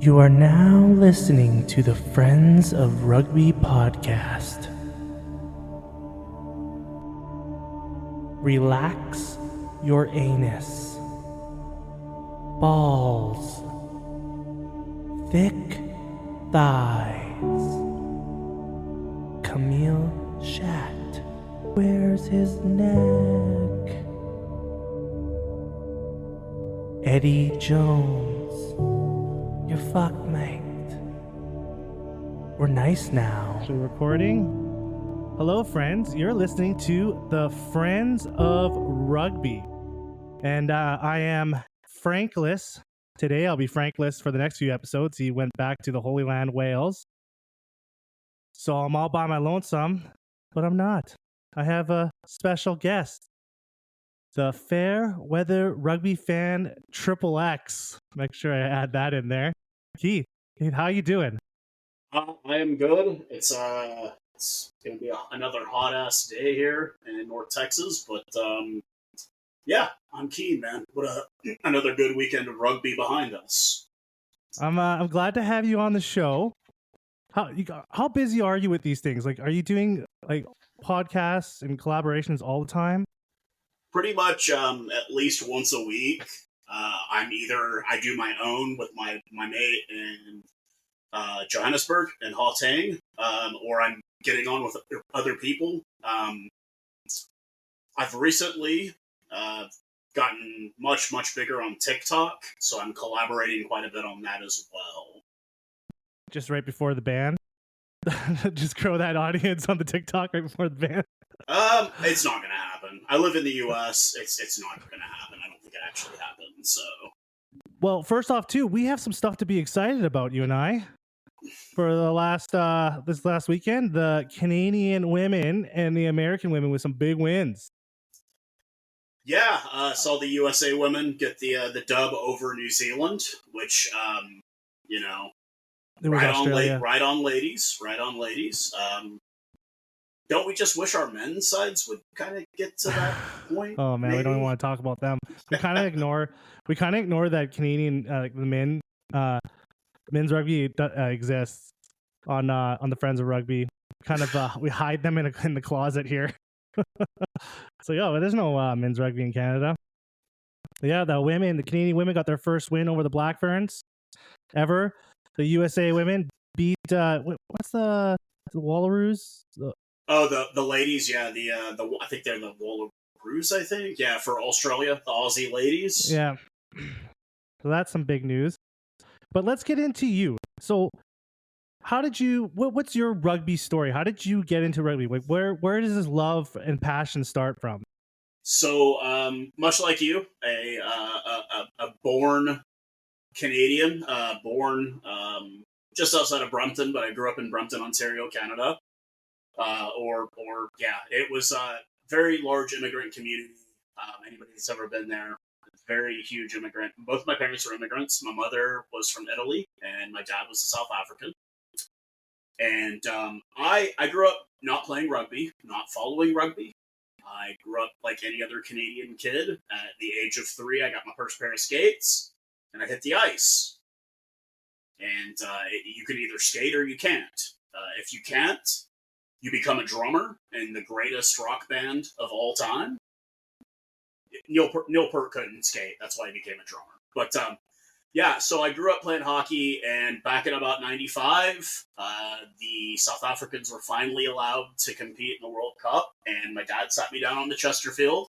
You are now listening to the Friends of Rugby podcast. Relax your anus. Balls. Thick thighs. Camille Shat. Where's his neck? Eddie Jones. You're fucked, mate. We're nice now. Actually recording. Hello, friends. You're listening to the Friends of Rugby. And I am Frankless. Today, I'll be Frankless for the next few episodes. He went back to the Holy Land, Wales. So I'm all by my lonesome, but I'm not. I have a special guest. The Fairweather Rugby fan Triple X. Make sure I add that in there. Keith, how you doing? I am good. It's gonna be another hot ass day here in North Texas, but yeah, I'm keen, man. What another good weekend of rugby behind us. I'm glad to have you on the show. How busy are you with these things? Like, are you doing like podcasts and collaborations all the time? Pretty much at least once a week. I do my own with my mate in Johannesburg and Gauteng, or I'm getting on with other people. I've recently gotten much bigger on TikTok, so I'm collaborating quite a bit on that as well. Just right before the ban? Just grow that audience on the TikTok right before the ban? It's not gonna happen. I live in the US. It's not gonna happen. I don't think it actually happens, so. Well, first off, too, we have some stuff to be excited about, you and I. For the this last weekend, the Canadian women and the American women with some big wins. Yeah, saw the USA women get the dub over New Zealand, which right on, ladies. Don't we just wish our men's sides would kind of get to that point? Oh man, maybe? We don't even want to talk about them. We kind of ignore that Canadian the men's rugby exists on the Friends of Rugby. Kind of we hide them in the closet here. So there's no men's rugby in Canada. Yeah, the Canadian women got their first win over the Black Ferns ever. The USA women beat what's the Wallaroos? The ladies, yeah. I think they're the Wallaroos. I think, yeah, for Australia, the Aussie ladies. Yeah. So that's some big news. But let's get into you. So, how did you? What's your rugby story? How did you get into rugby? Like, where does this love and passion start from? So, much like you, a born Canadian, born just outside of Brampton, but I grew up in Brampton, Ontario, Canada. It was a very large immigrant community. Anybody that's ever been there, very huge immigrant. Both my parents were immigrants. My mother was from Italy, and my dad was a South African. And I grew up not playing rugby, not following rugby. I grew up like any other Canadian kid. At the age of 3, I got my first pair of skates, and I hit the ice. And you can either skate or you can't. If you can't, you become a drummer in the greatest rock band of all time. Neil Peart couldn't skate. That's why he became a drummer. But so I grew up playing hockey, and back in about 95, the South Africans were finally allowed to compete in the World Cup, and my dad sat me down on the Chesterfield.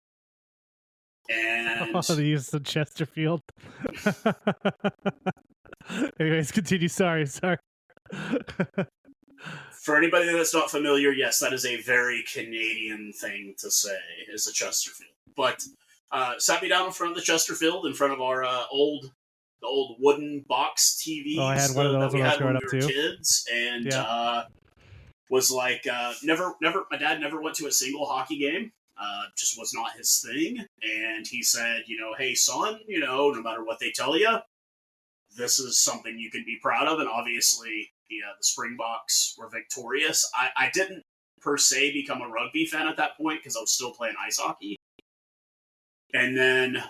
And they used the Chesterfield. Anyways, continue. Sorry. For anybody that's not familiar, yes, that is a very Canadian thing to say, is a Chesterfield. But sat me down in front of the Chesterfield, in front of our old wooden box TVs. Oh, I had one of those when I was growing up too. Kids, and was like, my dad never went to a single hockey game. Just was not his thing. And he said, hey son, no matter what they tell you, this is something you can be proud of. And obviously, the Springboks were victorious. I didn't per se become a rugby fan at that point because I was still playing ice hockey. And then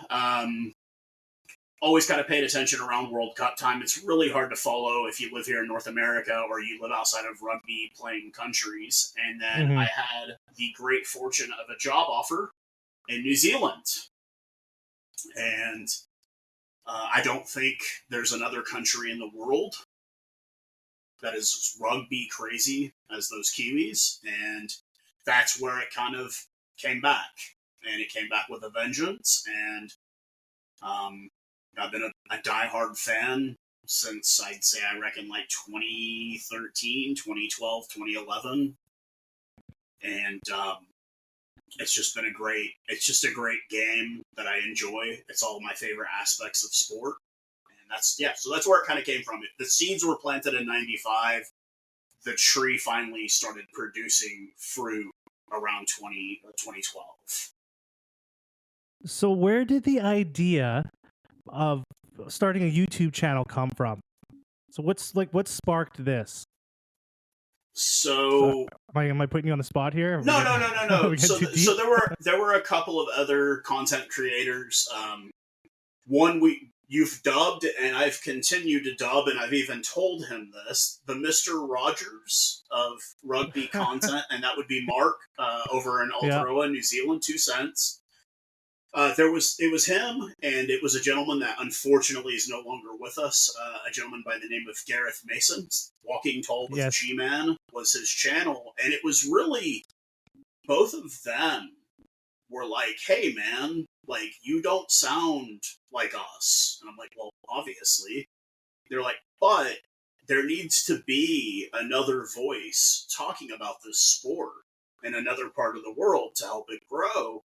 always kind of paid attention around World Cup time. It's really hard to follow if you live here in North America or you live outside of rugby playing countries. And then I had the great fortune of a job offer in New Zealand. And I don't think there's another country in the world that is rugby crazy as those Kiwis. And that's where it kind of came back. And it came back with a vengeance. And I've been a diehard fan since, I'd say, I reckon, like 2013, 2012, 2011. And it's just a great game that I enjoy. It's all my favorite aspects of sport. And so that's where it kind of came from. The seeds were planted in 95. The tree finally started producing fruit around 2012. So where did the idea of starting a YouTube channel come from? So what sparked this? So am I putting you on the spot here? No. So there were a couple of other content creators. One you've dubbed, and I've continued to dub, and I've even told him this, the Mr. Rogers of rugby content, and that would be Mark over in Aotearoa, New Zealand, 2 cents. It was him, and it was a gentleman that unfortunately is no longer with us. A gentleman by the name of Gareth Mason. Walking Tall with G-Man was his channel, and it was really, both of them were like, hey man, like, you don't sound like us. And I'm like, well, obviously. They're like, but there needs to be another voice talking about this sport in another part of the world to help it grow.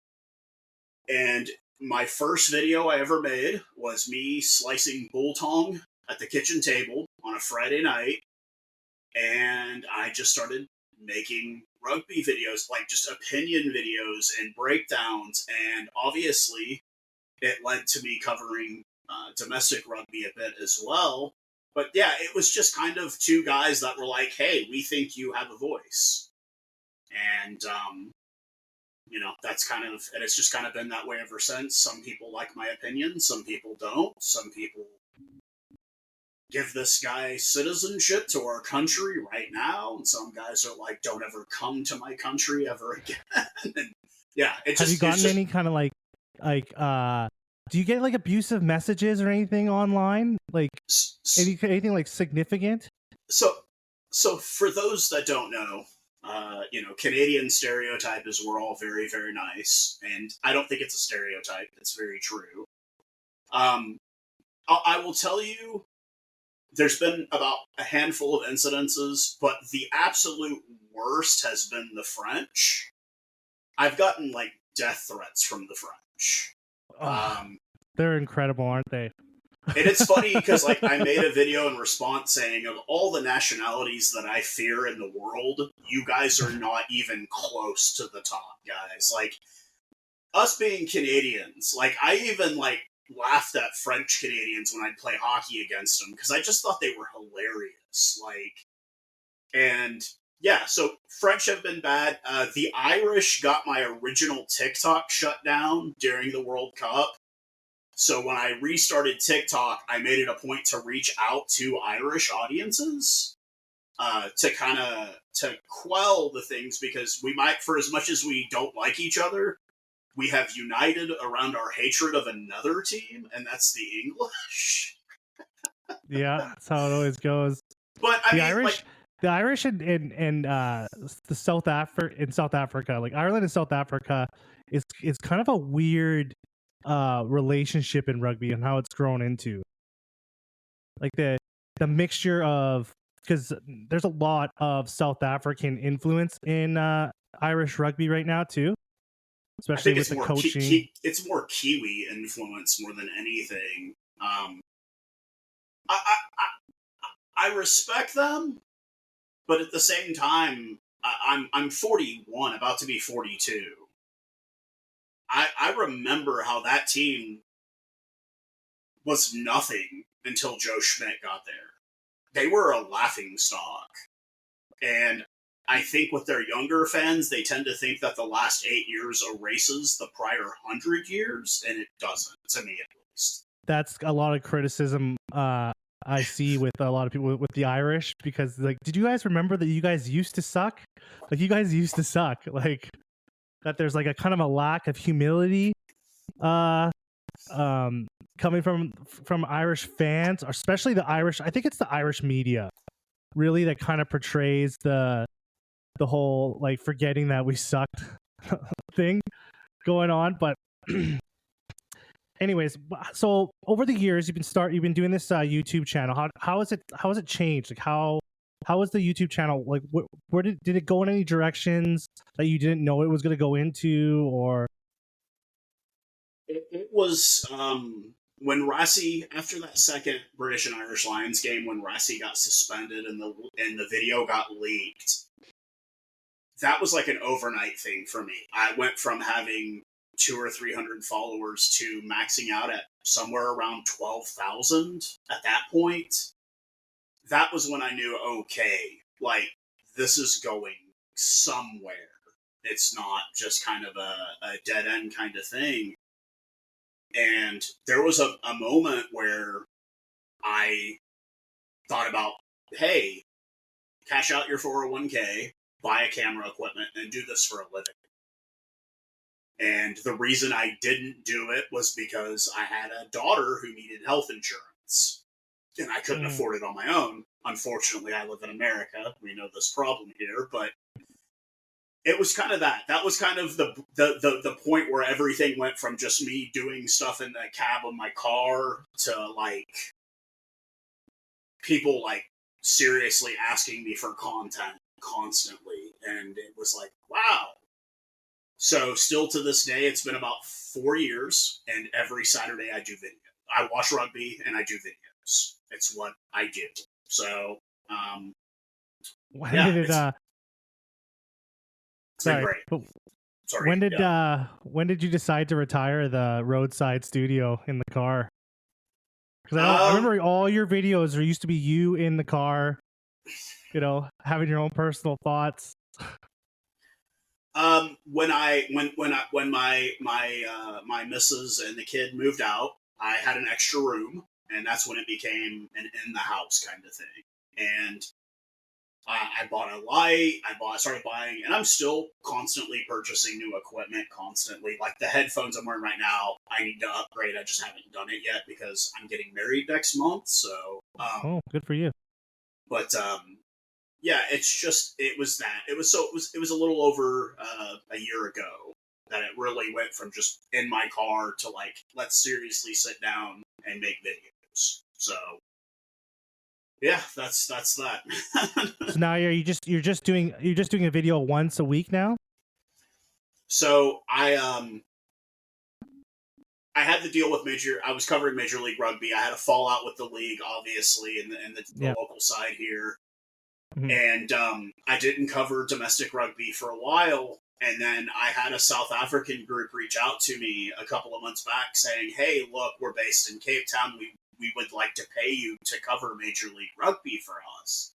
And my first video I ever made was me slicing biltong at the kitchen table on a Friday night. And I just started making rugby videos, like just opinion videos and breakdowns. And obviously it led to me covering domestic rugby a bit as well. But yeah, it was just kind of two guys that were like, hey, we think you have a voice. And, that's kind of, and it's just kind of been that way ever since. Some people like my opinion, some people don't. Some people give this guy citizenship to our country right now, and some guys are like, don't ever come to my country ever again. And yeah, have you gotten any kind of do you get like abusive messages or anything online, like anything like significant? So for those that don't know, Canadian stereotype is we're all very, very nice, and I don't think it's a stereotype. It's very true. I will tell you, there's been about a handful of incidences, but the absolute worst has been the French. I've gotten like death threats from the French. They're incredible, aren't they? And it's funny because like I made a video in response saying, of all the nationalities that I fear in the world, you guys are not even close to the top, guys. Like, us being Canadians, like, I even like laughed at French Canadians when I'd play hockey against them because I just thought they were hilarious. Like, and yeah, so French have been bad. The Irish got my original TikTok shut down during the World Cup. So when I restarted TikTok, I made it a point to reach out to Irish audiences to quell the things, because we might, for as much as we don't like each other, we have united around our hatred of another team, and that's the English. Yeah, that's how it always goes. But the Irish and the South Africa, like Ireland and South Africa, is kind of a weird relationship in rugby and how it's grown into. Like the mixture of, because there's a lot of South African influence in Irish rugby right now too, especially with the coaching. It's more Kiwi influence more than anything. I respect them, but at the same time, I'm 41, about to be 42. I remember how that team was nothing until Joe Schmidt got there. They were a laughing stock. And I think with their younger fans, they tend to think that the last 8 years erases the prior 100 years, and it doesn't, to me at least. that's a lot of criticism I see with a lot of people with the Irish, because like, did you guys remember that you guys used to suck? Like, you guys used to suck. Like, that there's like a kind of a lack of humility coming from Irish fans, especially the Irish. I think it's the Irish media really that kind of portrays the whole like forgetting that we sucked thing going on. But anyways, so over the years you've been doing this YouTube channel. How has it changed? Like how was the YouTube channel, like where did it go in any directions that you didn't know it was going to go into? Or It was when Rassie, after that second British and Irish Lions game, when Rassie got suspended and the video got leaked. That was like an overnight thing for me. I went from having 200 or 300 followers to maxing out at somewhere around 12,000 at that point. That was when I knew, okay, like, this is going somewhere. It's not just kind of a dead end kind of thing. And there was a moment where I thought about, hey, cash out your 401k, buy a camera equipment, and do this for a living. And the reason I didn't do it was because I had a daughter who needed health insurance, and I couldn't afford it on my own. Unfortunately, I live in America. We know this problem here, but it was kind of that. That was kind of the point where everything went from just me doing stuff in the cab of my car to like people like seriously asking me for content constantly. And it was like, wow. So still to this day, it's been about 4 years, and every Saturday I do video. I watch rugby and I do videos. It's what I do. So, when did it, it's been great. Sorry. When did you decide to retire the roadside studio in the car? Because I remember all your videos, there used to be you in the car, you know, having your own personal thoughts. When my missus and the kid moved out, I had an extra room, and that's when it became an in the house kind of thing. And I bought a light. I started buying, and I'm still constantly purchasing new equipment. Constantly, like the headphones I'm wearing right now, I need to upgrade. I just haven't done it yet because I'm getting married next month. So, good for you. But yeah, it was a little over a year ago that it really went from just in my car to like, let's seriously sit down and make videos. So yeah, that's that. So now you're just doing a video once a week now? So I had the deal with I was covering Major League Rugby. I had a fallout with the league, obviously, in the local side here. Mm-hmm. And I didn't cover domestic rugby for a while. And then I had a South African group reach out to me a couple of months back saying, hey, look, we're based in Cape Town. We would like to pay you to cover Major League Rugby for us.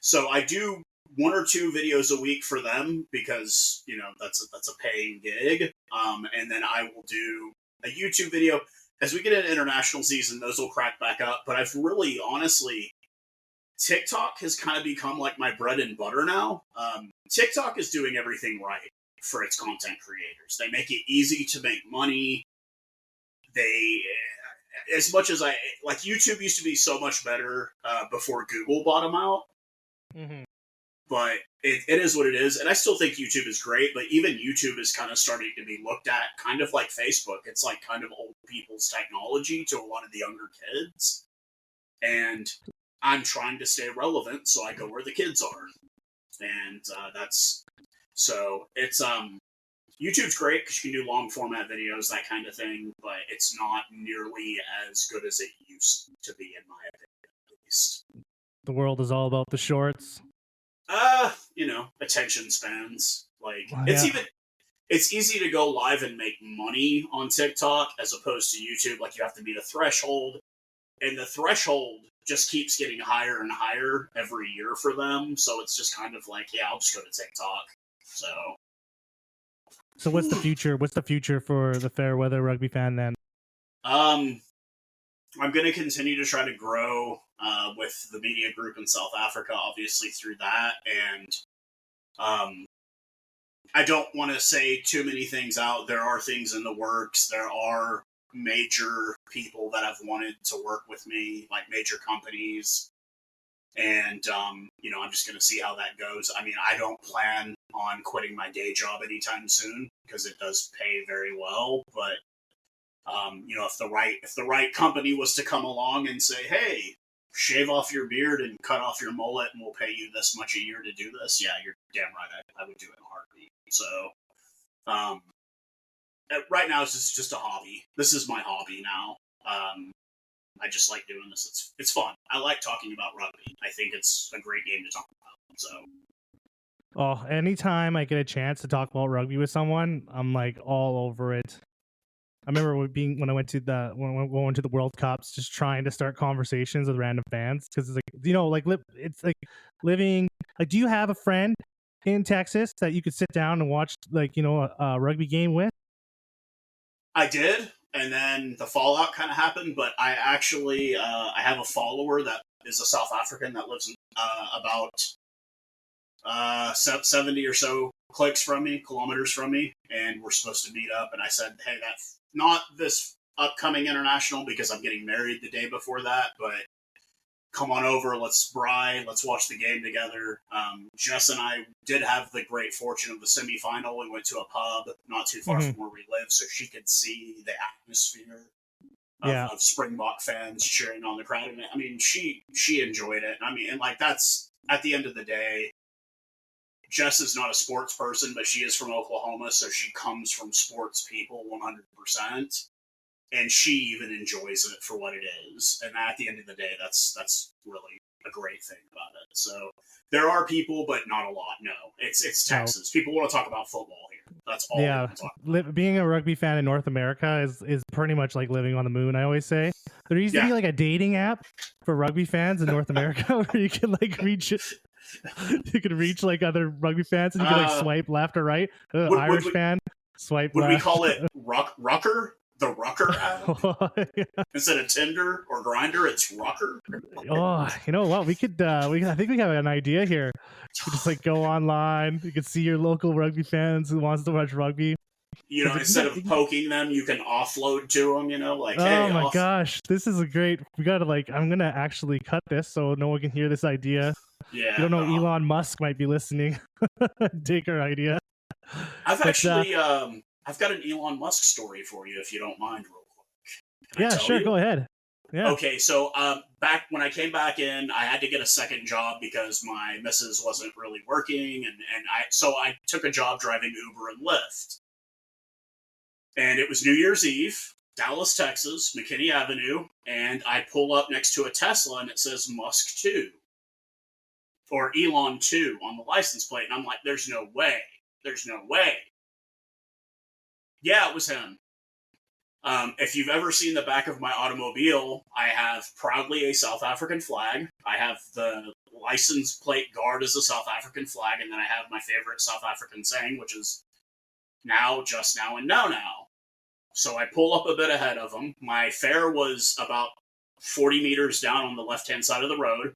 So I do 1 or 2 videos a week for them because, you know, that's a paying gig. And then I will do a YouTube video. As we get into international season, those will crack back up. But I've really, honestly, TikTok has kind of become like my bread and butter now. TikTok is doing everything right for its content creators. They make it easy to make money. As much as YouTube used to be so much better before Google bought them out. Mm-hmm. But it is what it is. And I still think YouTube is great, but even YouTube is kind of starting to be looked at kind of like Facebook. It's like kind of old people's technology to a lot of the younger kids. And I'm trying to stay relevant, so I go where the kids are. And it's YouTube's great because you can do long format videos, that kind of thing, but it's not nearly as good as it used to be, in my opinion, at least. The world is all about the shorts. Attention spans. It's easy to go live and make money on TikTok as opposed to YouTube. Like, you have to meet a threshold, and the threshold just keeps getting higher and higher every year for them. So it's just kind of like, yeah, I'll just go to TikTok. So what's the future? What's the future for the Fairweather Rugby fan then? I'm going to continue to try to grow with the media group in South Africa, obviously through that. And I don't want to say too many things out. There are things in the works. There are major people that have wanted to work with me, like major companies. And, I'm just going to see how that goes. I mean, I don't plan on quitting my day job anytime soon because it does pay very well. But, if the right company was to come along and say, hey, shave off your beard and cut off your mullet and we'll pay you this much a year to do this. Yeah, you're damn right. I would do it in a heartbeat. So, right now it's just a hobby. This is my hobby now. I just like doing this. It's fun. I like talking about rugby. I think it's a great game to talk about. So, Oh, anytime I get a chance to talk about rugby with someone, I'm like all over it. I remember when I went to the World Cups, just trying to start conversations with random fans because it's like it's like living. Like, do you have a friend in Texas that you could sit down and watch a rugby game with? I did, and then the fallout kind of happened. But I actually I have a follower that is a South African that lives about 70 or so kilometers from me, and we're supposed to meet up. And I said, hey, that's not this upcoming international because I'm getting married the day before that, but come on over, let's watch the game together. Jess and I did have the great fortune of the semifinal. We went to a pub not too far from where we live, so she could see the atmosphere of Springbok fans cheering on the crowd. And I mean, she enjoyed it. I mean, and like that's at the end of the day, Jess is not a sports person, but she is from Oklahoma, so she comes from sports people 100%. And she even enjoys it for what it is. And at the end of the day, that's really a great thing about it. So there are people, but not a lot. No, it's Texas. People want to talk about football here. That's all. Yeah, being a rugby fan in North America is pretty much like living on the moon. I always say there used to be like a dating app for rugby fans in North America where you could like reach. You could reach like other rugby fans and you could like swipe left or right. Irish fan, swipe left. Would we call it Rucker? The Rucker app? Instead of Tinder or Grindr, it's Rucker. Oh, you know what? We could. I think we have an idea here. You just like go online. You can see your local rugby fans who wants to watch rugby. Instead of poking them, you can offload to them. Oh my gosh, this is a great. We gotta I'm gonna actually cut this so no one can hear this idea. Yeah, you don't know Elon Musk might be listening. Take our idea. I've got an Elon Musk story for you, if you don't mind, real quick. Yeah, sure. Go ahead. Yeah. Okay, so back when I came back in, I had to get a second job because my missus wasn't really working, and I took a job driving Uber and Lyft. And it was New Year's Eve, Dallas, Texas, McKinney Avenue, and I pull up next to a Tesla, and it says Musk 2 or Elon 2 on the license plate, and I'm like, "There's no way. There's no way." Yeah, it was him. If you've ever seen the back of my automobile, I have proudly a South African flag. I have the license plate guard as a South African flag, and then I have my favorite South African saying, which is now, just now, and now. So I pull up a bit ahead of him. My fare was about 40 meters down on the left-hand side of the road,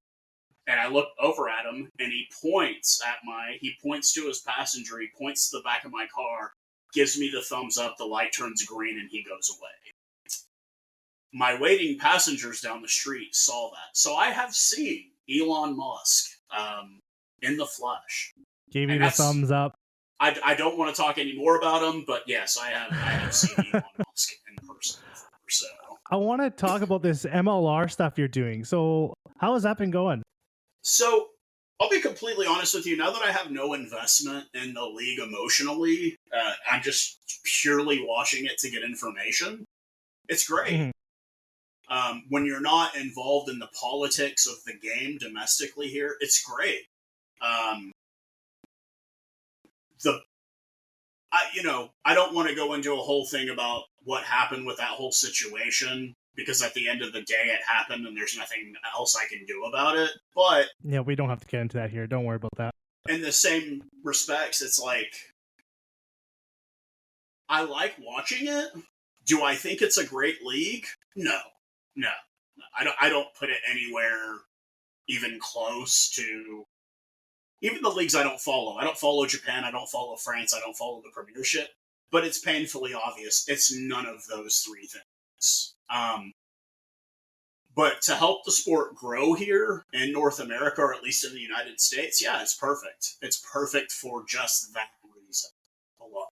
and I look over at him, and he points to his passenger, he points to the back of my car, gives me the thumbs up, the light turns green, and he goes away. My waiting passengers down the street saw that. So I have seen Elon Musk in the flesh. Gave you the thumbs up. I don't want to talk any more about him, but yes, I have seen Elon Musk in person before. So I want to talk about this MLR stuff you're doing. So how has that been going? So I'll be completely honest with you. Now that I have no investment in the league emotionally, I'm just purely watching it to get information. It's great. Mm-hmm. When you're not involved in the politics of the game domestically here, it's great. I don't want to go into a whole thing about what happened with that whole situation, because at the end of the day, it happened and there's nothing else I can do about it. But yeah, we don't have to get into that here. Don't worry about that. In the same respects, it's like, I like watching it. Do I think it's a great league? No. I don't put it anywhere even close to even the leagues I don't follow. I don't follow Japan. I don't follow France. I don't follow the Premiership. But it's painfully obvious it's none of those three things. But to help the sport grow here in North America, or at least in the United States, yeah, it's perfect. It's perfect for just that reason alone.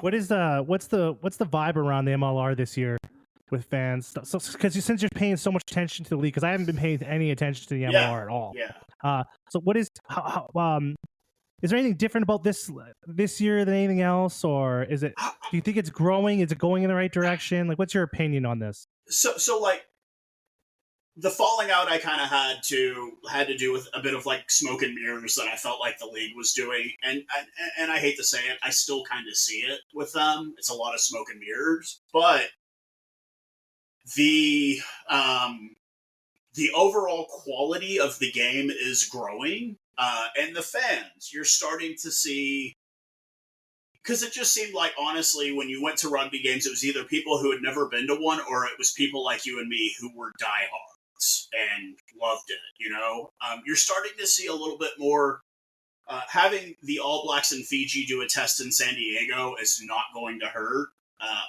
What's the vibe around the MLR this year with fans? So because since you're paying so much attention to the league, because I haven't been paying any attention to the MLR at all. Yeah. So what is is there anything different about this year than anything else, or is it? Do you think it's growing? Is it going in the right direction? Like, what's your opinion on this? So like the falling out I kind of had to do with a bit of like smoke and mirrors that I felt like the league was doing, and I hate to say it, I still kind of see it with them. It's a lot of smoke and mirrors, but the overall quality of the game is growing, and the fans you're starting to see. Because it just seemed like, honestly, when you went to rugby games, it was either people who had never been to one, or it was people like you and me who were diehards and loved it. You're starting to see a little bit more. Having the All Blacks and Fiji do a test in San Diego is not going to hurt.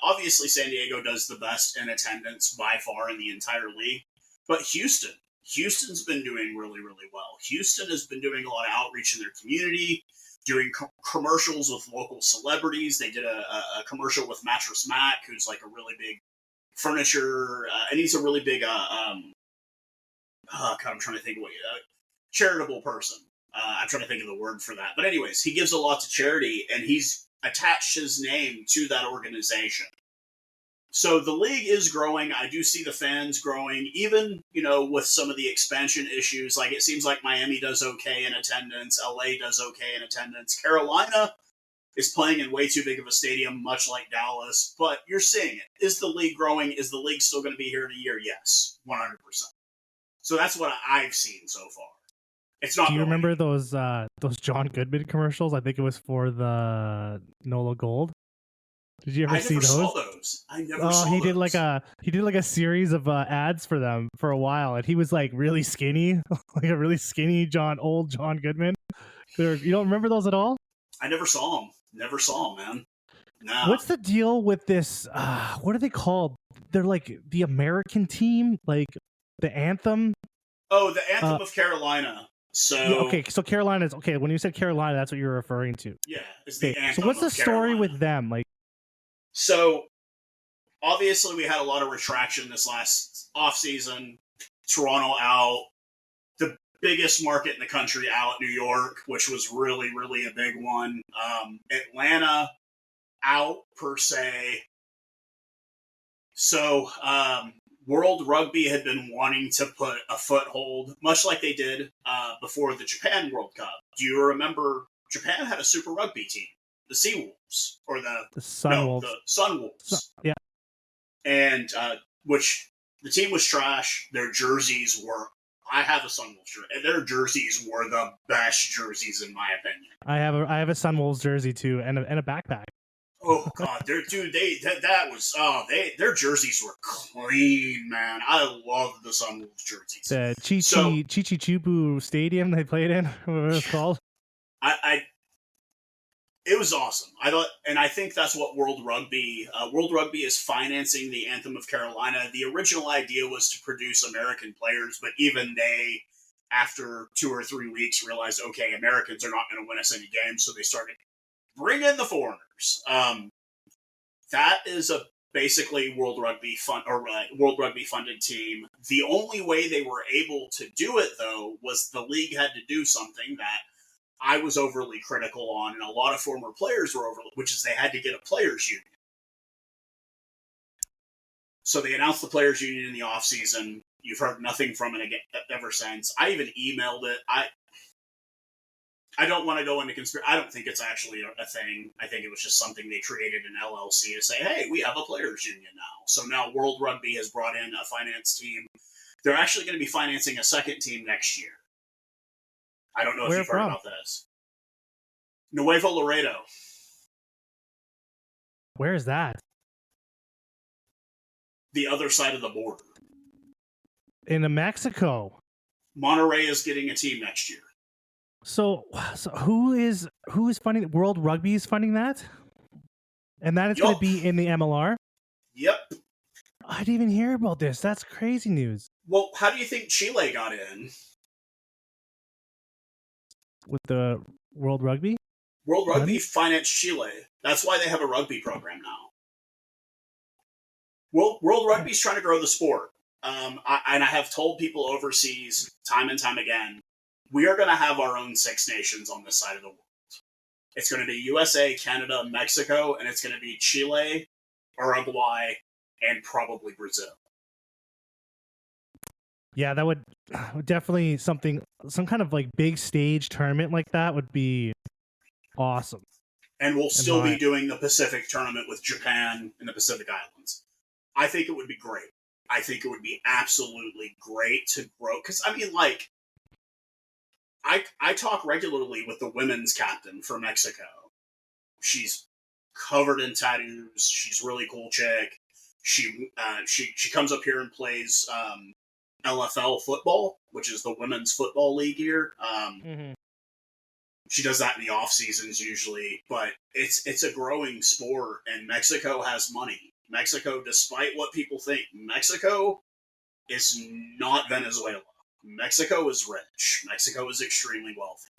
Obviously, San Diego does the best in attendance by far in the entire league, but Houston's been doing really, really well. Houston has been doing a lot of outreach in their community, doing commercials with local celebrities. They did a commercial with Mattress Mac, who's like a really big furniture, and he's a really big, I'm trying to think what, charitable person. I'm trying to think of the word for that. But anyways, he gives a lot to charity, and he's attached his name to that organization. So the league is growing. I do see the fans growing, even, with some of the expansion issues. Like, it seems like Miami does okay in attendance. LA does okay in attendance. Carolina is playing in way too big of a stadium, much like Dallas. But you're seeing it. Is the league growing? Is the league still going to be here in a year? Yes, 100%. So that's what I've seen so far. It's not. Do you remember those John Goodman commercials? I think it was for the NOLA Gold. Did you ever see those? I never saw those. He did like a series of ads for them for a while, and he was like really skinny, like a really skinny old John Goodman. You don't remember those at all? I never saw him. Never saw him, man. No. What's the deal with this? What are they called? They're like the American team, like the anthem. Oh, the anthem of Carolina. So yeah, okay, so Carolina's okay. When you said Carolina, that's what you're referring to. Yeah, it's the anthem. So what's the story Carolina. with them? Like, so obviously we had a lot of retraction this last offseason. Toronto out, the biggest market in the country out, New York, which was really, really a big one. Atlanta out per se. So World Rugby had been wanting to put a foothold, much like they did before the Japan World Cup. Do you remember Japan had a Super Rugby team, the Seawolves, or the Sunwolves? The Sunwolves. Yeah. And which the team was trash. Their jerseys were. I have a Sunwolves jersey, and their jerseys were the best jerseys in my opinion. I have a Sunwolves jersey too, and a backpack. Oh God, their jerseys were clean, man. I love the Sunwolves jerseys. The Chichichubu Stadium they played in, whatever it's called. It was awesome. I think that's what World Rugby is financing the Anthem of Carolina. The original idea was to produce American players, but even they, after 2 or 3 weeks, realized, okay, Americans are not going to win us any games, so they started bring in the foreigners. That is a basically World Rugby funded team. The only way they were able to do it, though, was the league had to do something that I was overly critical on, and a lot of former players were overly, which is they had to get a players union. So they announced the players union in the offseason. You've heard nothing from it ever since. I even emailed it. I don't want to go into conspiracy. I don't think it's actually a thing. I think it was just something they created an LLC to say, hey, we have a players union now. So now World Rugby has brought in a finance team. They're actually going to be financing a second team next year. I don't know if you've heard about this. Nuevo Laredo. Where is that? The other side of the border. in Mexico. Monterrey is getting a team next year. So who is funding? World Rugby is funding that, and that is going to be in the MLR. Yep. I didn't even hear about this. That's crazy news. Well, how do you think Chile got in? With the World Rugby? World Rugby financed Chile. That's why they have a rugby program now. World Rugby's trying to grow the sport. And I have told people overseas time and time again, we are going to have our own Six Nations on this side of the world. It's going to be USA, Canada, Mexico, and it's going to be Chile, Uruguay, and probably Brazil. Yeah, that would definitely some kind of like big stage tournament like that would be awesome. And we'll still be doing the Pacific tournament with Japan and the Pacific Islands. I think it would be great. I think it would be absolutely great to grow. Because, I mean, like, I talk regularly with the women's captain for Mexico. She's covered in tattoos. She's a really cool chick. She comes up here and plays LFL football, which is the women's football league here. She does that in the off seasons usually, but it's a growing sport, and Mexico has money. Mexico, despite what people think, Mexico is not Venezuela. Mexico is rich. Mexico is extremely wealthy.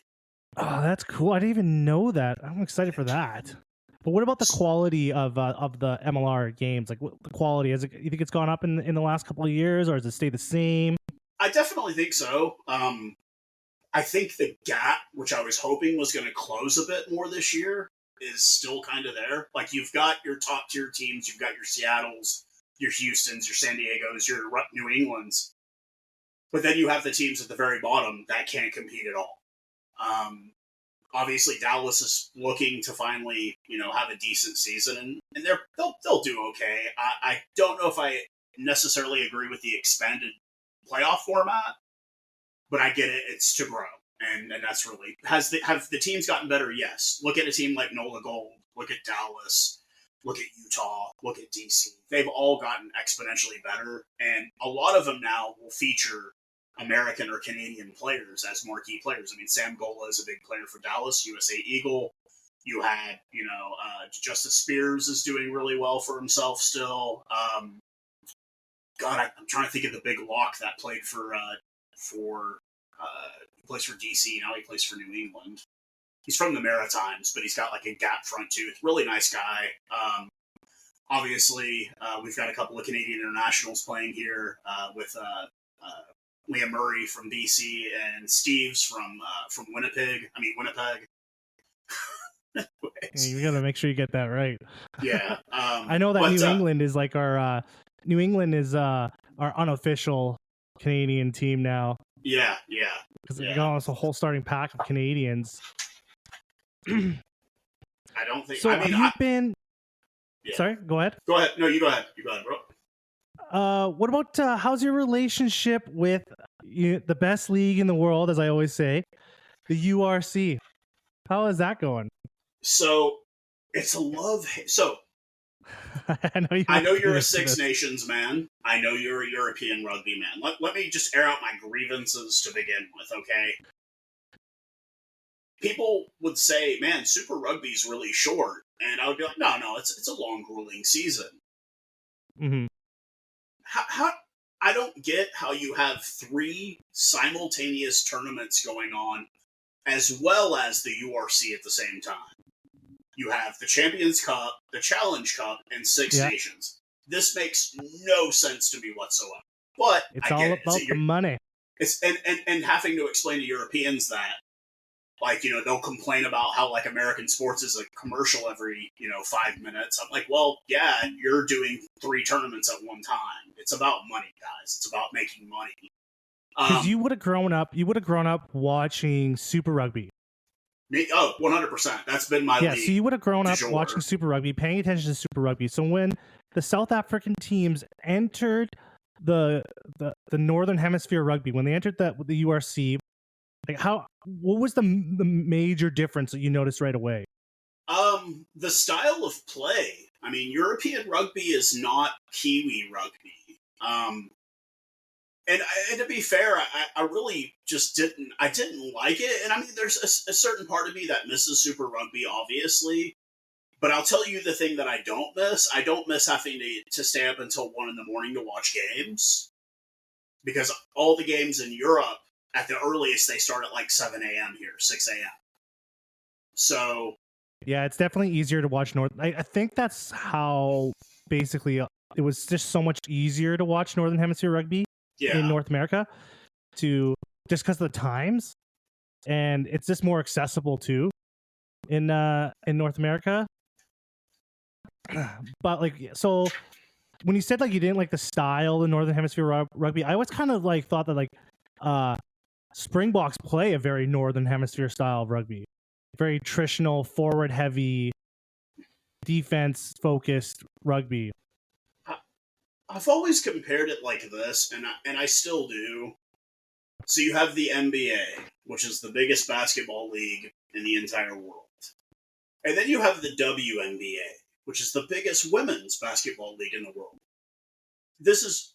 Oh, that's cool. I didn't even know that. I'm excited for that. But what about the quality of the MLR games? Like, what the quality is? You think it's gone up in the last couple of years, or does it stay the same? I definitely think so. I think the gap, which I was hoping was going to close a bit more this year, is still kind of there. Like, you've got your top tier teams, you've got your Seattles, your Houstons, your San Diegos, your New Englands, but then you have the teams at the very bottom that can't compete at all. Obviously, Dallas is looking to finally, have a decent season, and they'll do okay. I don't know if I necessarily agree with the expanded playoff format, but I get it. It's to grow, and that's really have the teams gotten better? Yes. Look at a team like NOLA Gold. Look at Dallas. Look at Utah. Look at DC. They've all gotten exponentially better, and a lot of them now will feature American or Canadian players as marquee players. I mean, Sam Gola is a big player for Dallas, USA Eagle. You had, Justice Spears is doing really well for himself still. I'm trying to think of the big lock that played he plays for DC, now he plays for New England. He's from the Maritimes, but he's got like a gap front tooth. Really nice guy. Obviously, we've got a couple of Canadian internationals playing here with Liam Murray from BC and Steve's from Winnipeg. You got to make sure you get that right. Yeah. I know that New England is like our unofficial Canadian team now. Yeah. Because we got almost a whole starting pack of Canadians. I don't think. So I've been. Yeah. Sorry, go ahead. Go ahead. No, you go ahead. Bro. What about how's your relationship with the best league in the world, as I always say, the URC? How is that going? So it's a love. So I know you're a Six Nations man. I know you're a European rugby man. Let me just air out my grievances to begin with, okay? People would say, man, Super Rugby's really short. And I would be like, no, it's a long, grueling season. Mm-hmm. How I don't get how you have 3 simultaneous tournaments going on as well as the URC at the same time. You have the Champions Cup, the Challenge Cup, and Six Nations. This makes no sense to me whatsoever. But it's all about the money. It's and having to explain to Europeans that, like, they'll complain about how, like, American sports is a commercial every, 5 minutes. I'm like, well, yeah, you're doing 3 tournaments at one time. It's about money, guys. It's about making money. Because you would have grown up watching Super Rugby. 100%. That's been my league. So you would have grown up watching Super Rugby, paying attention to Super Rugby. So when the South African teams entered the Northern Hemisphere Rugby, when they entered the URC, like what was the major difference that you noticed right away? The style of play. I mean, European rugby is not Kiwi rugby. And to be fair, I really just didn't. I didn't like it, and I mean, there's a certain part of me that misses Super Rugby, obviously. But I'll tell you the thing that I don't miss. I don't miss having to stay up until 1 a.m. to watch games, because all the games in Europe, at the earliest, they start at like 7 a.m. here, 6 a.m. So Yeah, it's definitely easier to watch North. I think that's how basically it was just so much easier to watch Northern Hemisphere rugby yeah, in North America, to just because of the times, and it's just more accessible too in North America. But like, so when you said like you didn't like the style of Northern Hemisphere rugby, I always kind of like thought that like Springboks play a very Northern Hemisphere style of rugby, very traditional, forward heavy, defense focused rugby. I've always compared it like this, and I still do. So you have the NBA, which is the biggest basketball league in the entire world, and then you have the WNBA, which is the biggest women's basketball league in the world. This is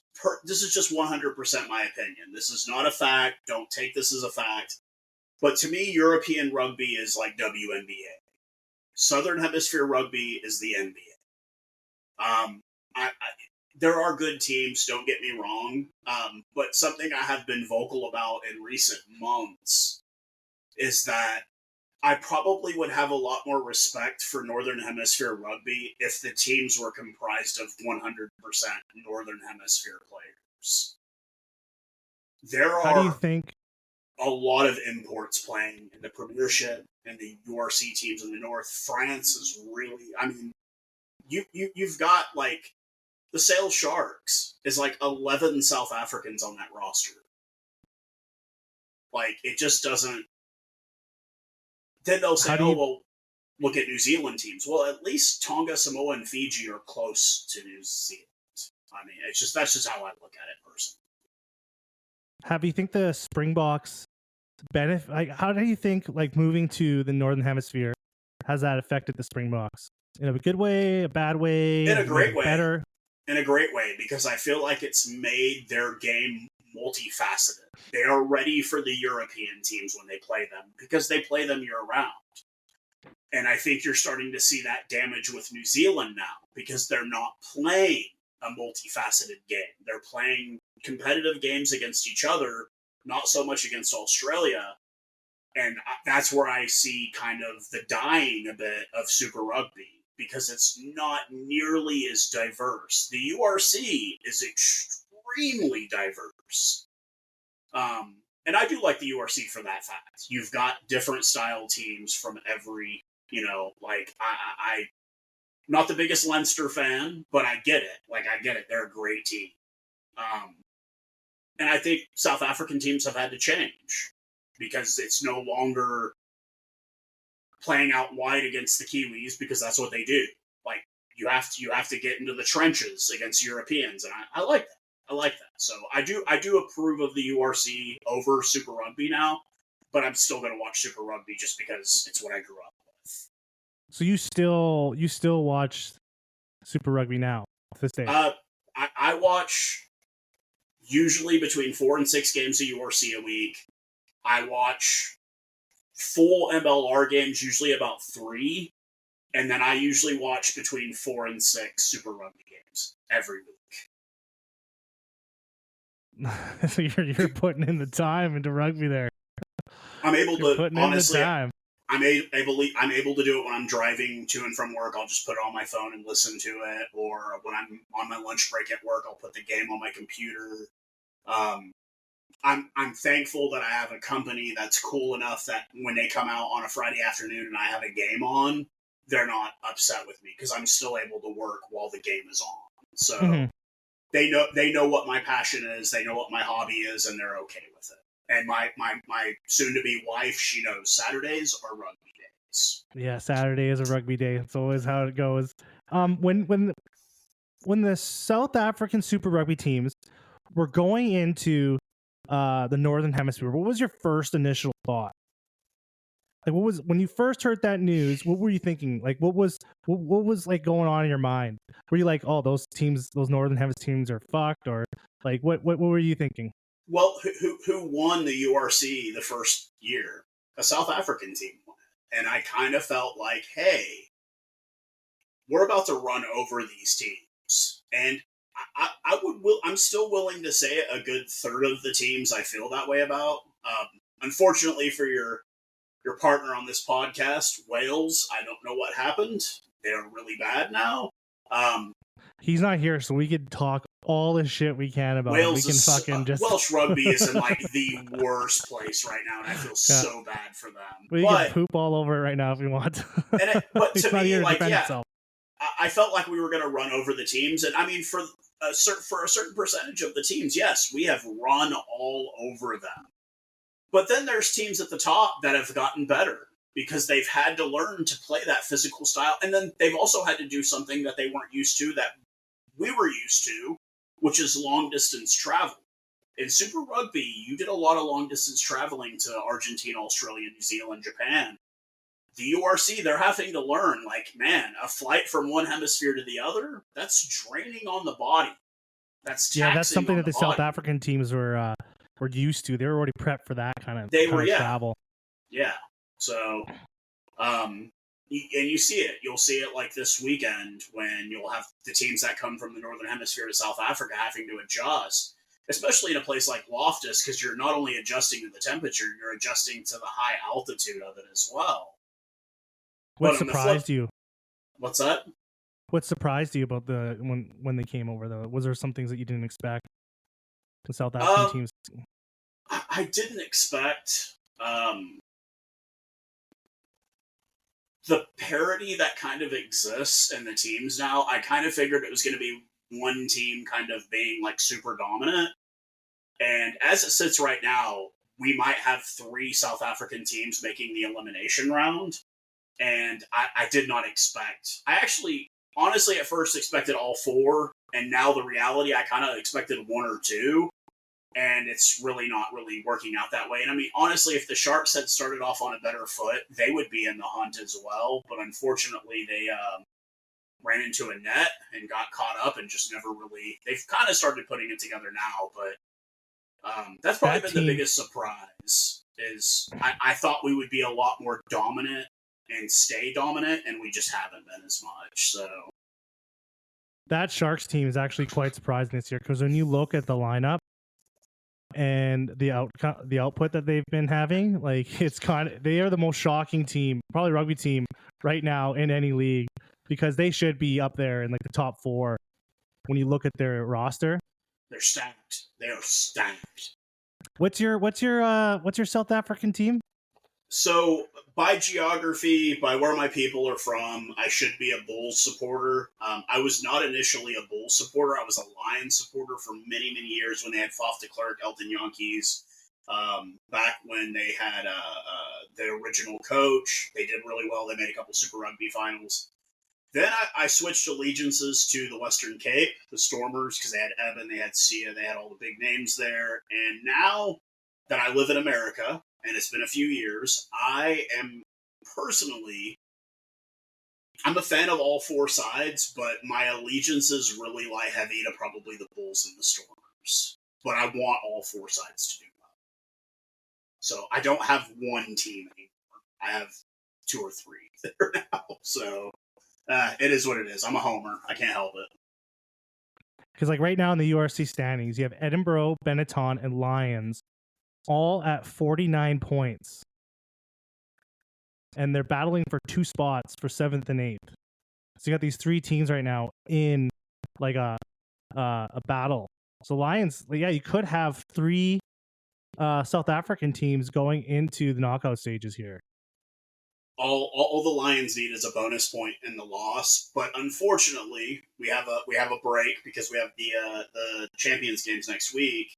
just 100% my opinion. This is not a fact. Don't take this as a fact. But to me, European rugby is like WNBA. Southern Hemisphere rugby is the NBA. There are good teams, don't get me wrong. But something I have been vocal about in recent months is that I probably would have a lot more respect for Northern Hemisphere rugby if the teams were comprised of 100% Northern Hemisphere players. How do you think? A lot of imports playing in the Premiership and the URC teams in the North. France is really, I mean, you've got like the Sale Sharks is like 11 South Africans on that roster. Like, it just doesn't. Then they'll say, well, look at New Zealand teams. Well, at least Tonga, Samoa, and Fiji are close to New Zealand. I mean, that's just how I look at it personally. How do you think the Springboks benefit? Like, how do you think like moving to the Northern Hemisphere has that affected the Springboks in a good way, a bad way, in a great way, better? In a great way, because I feel like it's made their game multifaceted. They are ready for the European teams when they play them, because they play them year round. And I think you're starting to see that damage with New Zealand now, because they're not playing a multifaceted game. They're playing competitive games against each other, not so much against Australia. And that's where I see kind of the dying a bit of Super Rugby, because it's not nearly as diverse. The URC is extremely diverse. And I do like the URC for that fact. You've got different style teams from every, like, I'm not the biggest Leinster fan, but I get it. Like, I get it. They're a great team. And I think South African teams have had to change, because it's no longer playing out wide against the Kiwis, because that's what they do. Like, you have to get into the trenches against Europeans, and I like that. I like that. So I do approve of the URC over Super Rugby now, but I'm still going to watch Super Rugby just because it's what I grew up with. So you still watch Super Rugby now to this day? I watch usually between 4 and 6 games of URC a week. I watch full MLR games, usually about 3, and then I usually watch between 4 and 6 Super Rugby games every week. So you're putting in the time into rugby there. I'm able to, honestly, I'm able to do it when I'm driving to and from work. I'll just put it on my phone and listen to it, or when I'm on my lunch break at work, I'll put the game on my computer. I'm thankful that I have a company that's cool enough that when they come out on a Friday afternoon and I have a game on, they're not upset with me, because I'm still able to work while the game is on. So they know what my passion is, they know what my hobby is, and they're okay with it. And my soon-to-be wife, she knows Saturdays are rugby days. Yeah, Saturday is a rugby day. It's always how it goes. When the South African Super Rugby teams were going into the Northern Hemisphere, what was your first initial thought? Like, what was, when you first heard that news, what were you thinking? Like, what was like going on in your mind? Were you like, oh, those Northern Hemisphere teams are fucked, or like what were you thinking? Well, who won the URC the first year? A South African team won it. And I kind of felt like, hey, we're about to run over these teams. And I'm still willing to say a good third of the teams I feel that way about. Unfortunately for your partner on this podcast, Wales, I don't know what happened. They're really bad now. He's not here, so we could talk all the shit we can about Wales him. We can fucking just Welsh rugby is in like the worst place right now, and I feel so bad for them. We can poop all over it right now if we want. But to me, like, yeah, himself. I felt like we were going to run over the teams, and I mean, for a certain percentage of the teams, yes, we have run all over them. But then there's teams at the top that have gotten better because they've had to learn to play that physical style, and then they've also had to do something that they weren't used to that we were used to, which is long distance travel. In Super Rugby, you did a lot of long distance traveling to Argentina, Australia, New Zealand, Japan. The URC, they're having to learn, like, man, a flight from one hemisphere to the other, that's draining on the body. That's something that the South African teams were used to. They were already prepped for that kind of travel. Yeah. So, and you see it. You'll see it like this weekend when you'll have the teams that come from the Northern Hemisphere to South Africa having to adjust, especially in a place like Loftus, because you're not only adjusting to the temperature, you're adjusting to the high altitude of it as well. What surprised you? What's that? What surprised you about when they came over, though? Was there some things that you didn't expect? The South African teams? I didn't expect the parity that kind of exists in the teams now. I kind of figured it was going to be one team kind of being like super dominant. And as it sits right now, we might have 3 South African teams making the elimination round. And I did not expect. I actually, honestly, at first expected all 4. And now the reality, I kind of expected 1 or 2. And it's really not really working out that way. And I mean, honestly, if the Sharks had started off on a better foot, they would be in the hunt as well. But unfortunately, they ran into a net and got caught up and just never really... They've kind of started putting it together now, but that's probably been the biggest surprise. Is I thought we would be a lot more dominant and stay dominant, and we just haven't been as much. So that Sharks team is actually quite surprising this year, because when you look at the lineup and the output that they've been having, like, they are the most shocking team, probably rugby team right now in any league, because they should be up there in like the top 4 when you look at their roster. They're stacked. They are stacked. What's your South African team? So, by geography, by where my people are from, I should be a Bulls supporter. I was not initially a Bulls supporter. I was a Lions supporter for many, many years when they had Faf de Klerk, Elton Yankees. Back when they had their original coach. They did really well. They made a couple Super Rugby finals. Then I switched allegiances to the Western Cape, the Stormers, because they had Evan, they had Sia, they had all the big names there. And now that I live in America, and it's been a few years, I am personally, I'm a fan of all 4 sides, but my allegiances really lie heavy to probably the Bulls and the Stormers. But I want all 4 sides to do well. So I don't have one team anymore. I have 2 or 3 there now. So it is what it is. I'm a homer. I can't help it. Because like right now in the URC standings, you have Edinburgh, Benetton, and Lions all at 49 points. And they're battling for 2 spots for 7th and 8th. So you got these 3 teams right now in like a battle. So Lions, yeah, you could have 3 South African teams going into the knockout stages here. All the Lions need is a bonus point in the loss, but unfortunately, we have a break because we have the Champions games next week.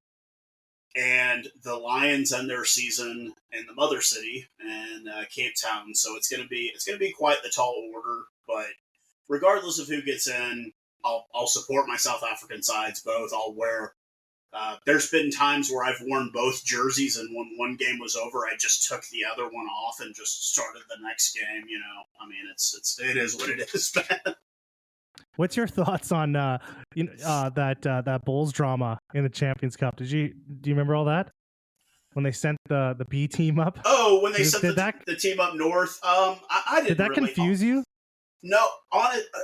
And the Lions end their season in the mother city in Cape Town, so it's gonna be quite the tall order. But regardless of who gets in, I'll support my South African sides both. I'll wear. There's been times where I've worn both jerseys, and when one game was over, I just took the other one off and just started the next game. You know, I mean, it is what it is, man. What's your thoughts on that Bulls drama in the Champions Cup? Do you remember all that when they sent the B team up? Oh, when they sent Did the team up north, I didn't did that really confuse you? No,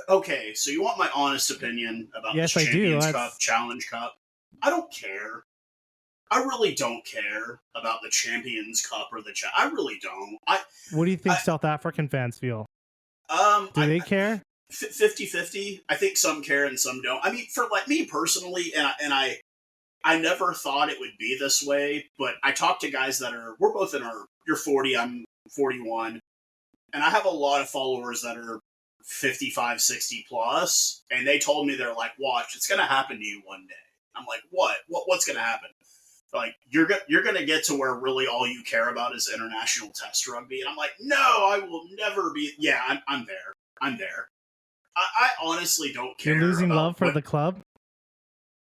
okay. So you want my honest opinion about Yes, the I do. Champions Cup, Challenge Cup? I don't care. I really don't care about the Champions Cup or I really don't. What do you think South African fans feel? Do they care? 50-50. I think some care and some don't. I mean, for like me personally, I never thought it would be this way, but I talk to guys we're both you're 40, I'm 41, and I have a lot of followers that are 55, 60 plus, and they told me, they're like, watch, it's going to happen to you one day. I'm like, what's going to happen? Like, you're going to get to where really all you care about is international test rugby. And I'm like, no, I will never be. Yeah, I'm there. I'm there. I honestly don't care. You're losing love for the club?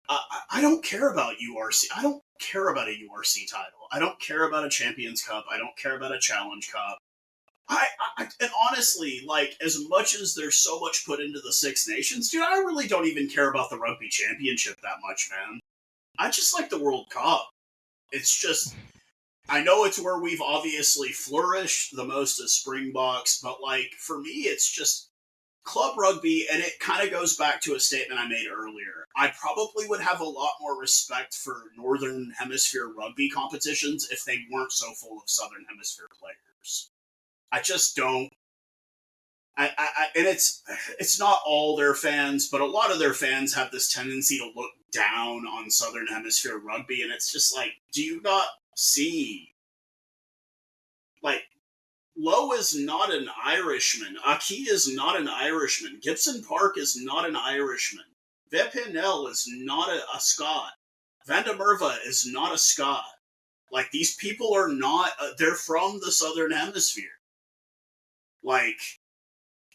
I don't care about URC. I don't care about a URC title. I don't care about a Champions Cup. I don't care about a Challenge Cup. And honestly, like, as much as there's so much put into the Six Nations, dude, I really don't even care about the Rugby Championship that much, man. I just like the World Cup. It's just, I know it's where we've obviously flourished the most as Springboks, but, like, for me, it's just club rugby, and it kind of goes back to a statement I made earlier. I probably would have a lot more respect for Northern Hemisphere rugby competitions if they weren't so full of Southern Hemisphere players. I just don't. And it's not all their fans, but a lot of their fans have this tendency to look down on Southern Hemisphere rugby, and it's just like, do you not see? Like, Lowe is not an Irishman. Aki is not an Irishman. Gibson Park is not an Irishman. Vepinel is not a Scot. Vandermerva is not a Scot. Like, these people are not. They're from the Southern Hemisphere. Like,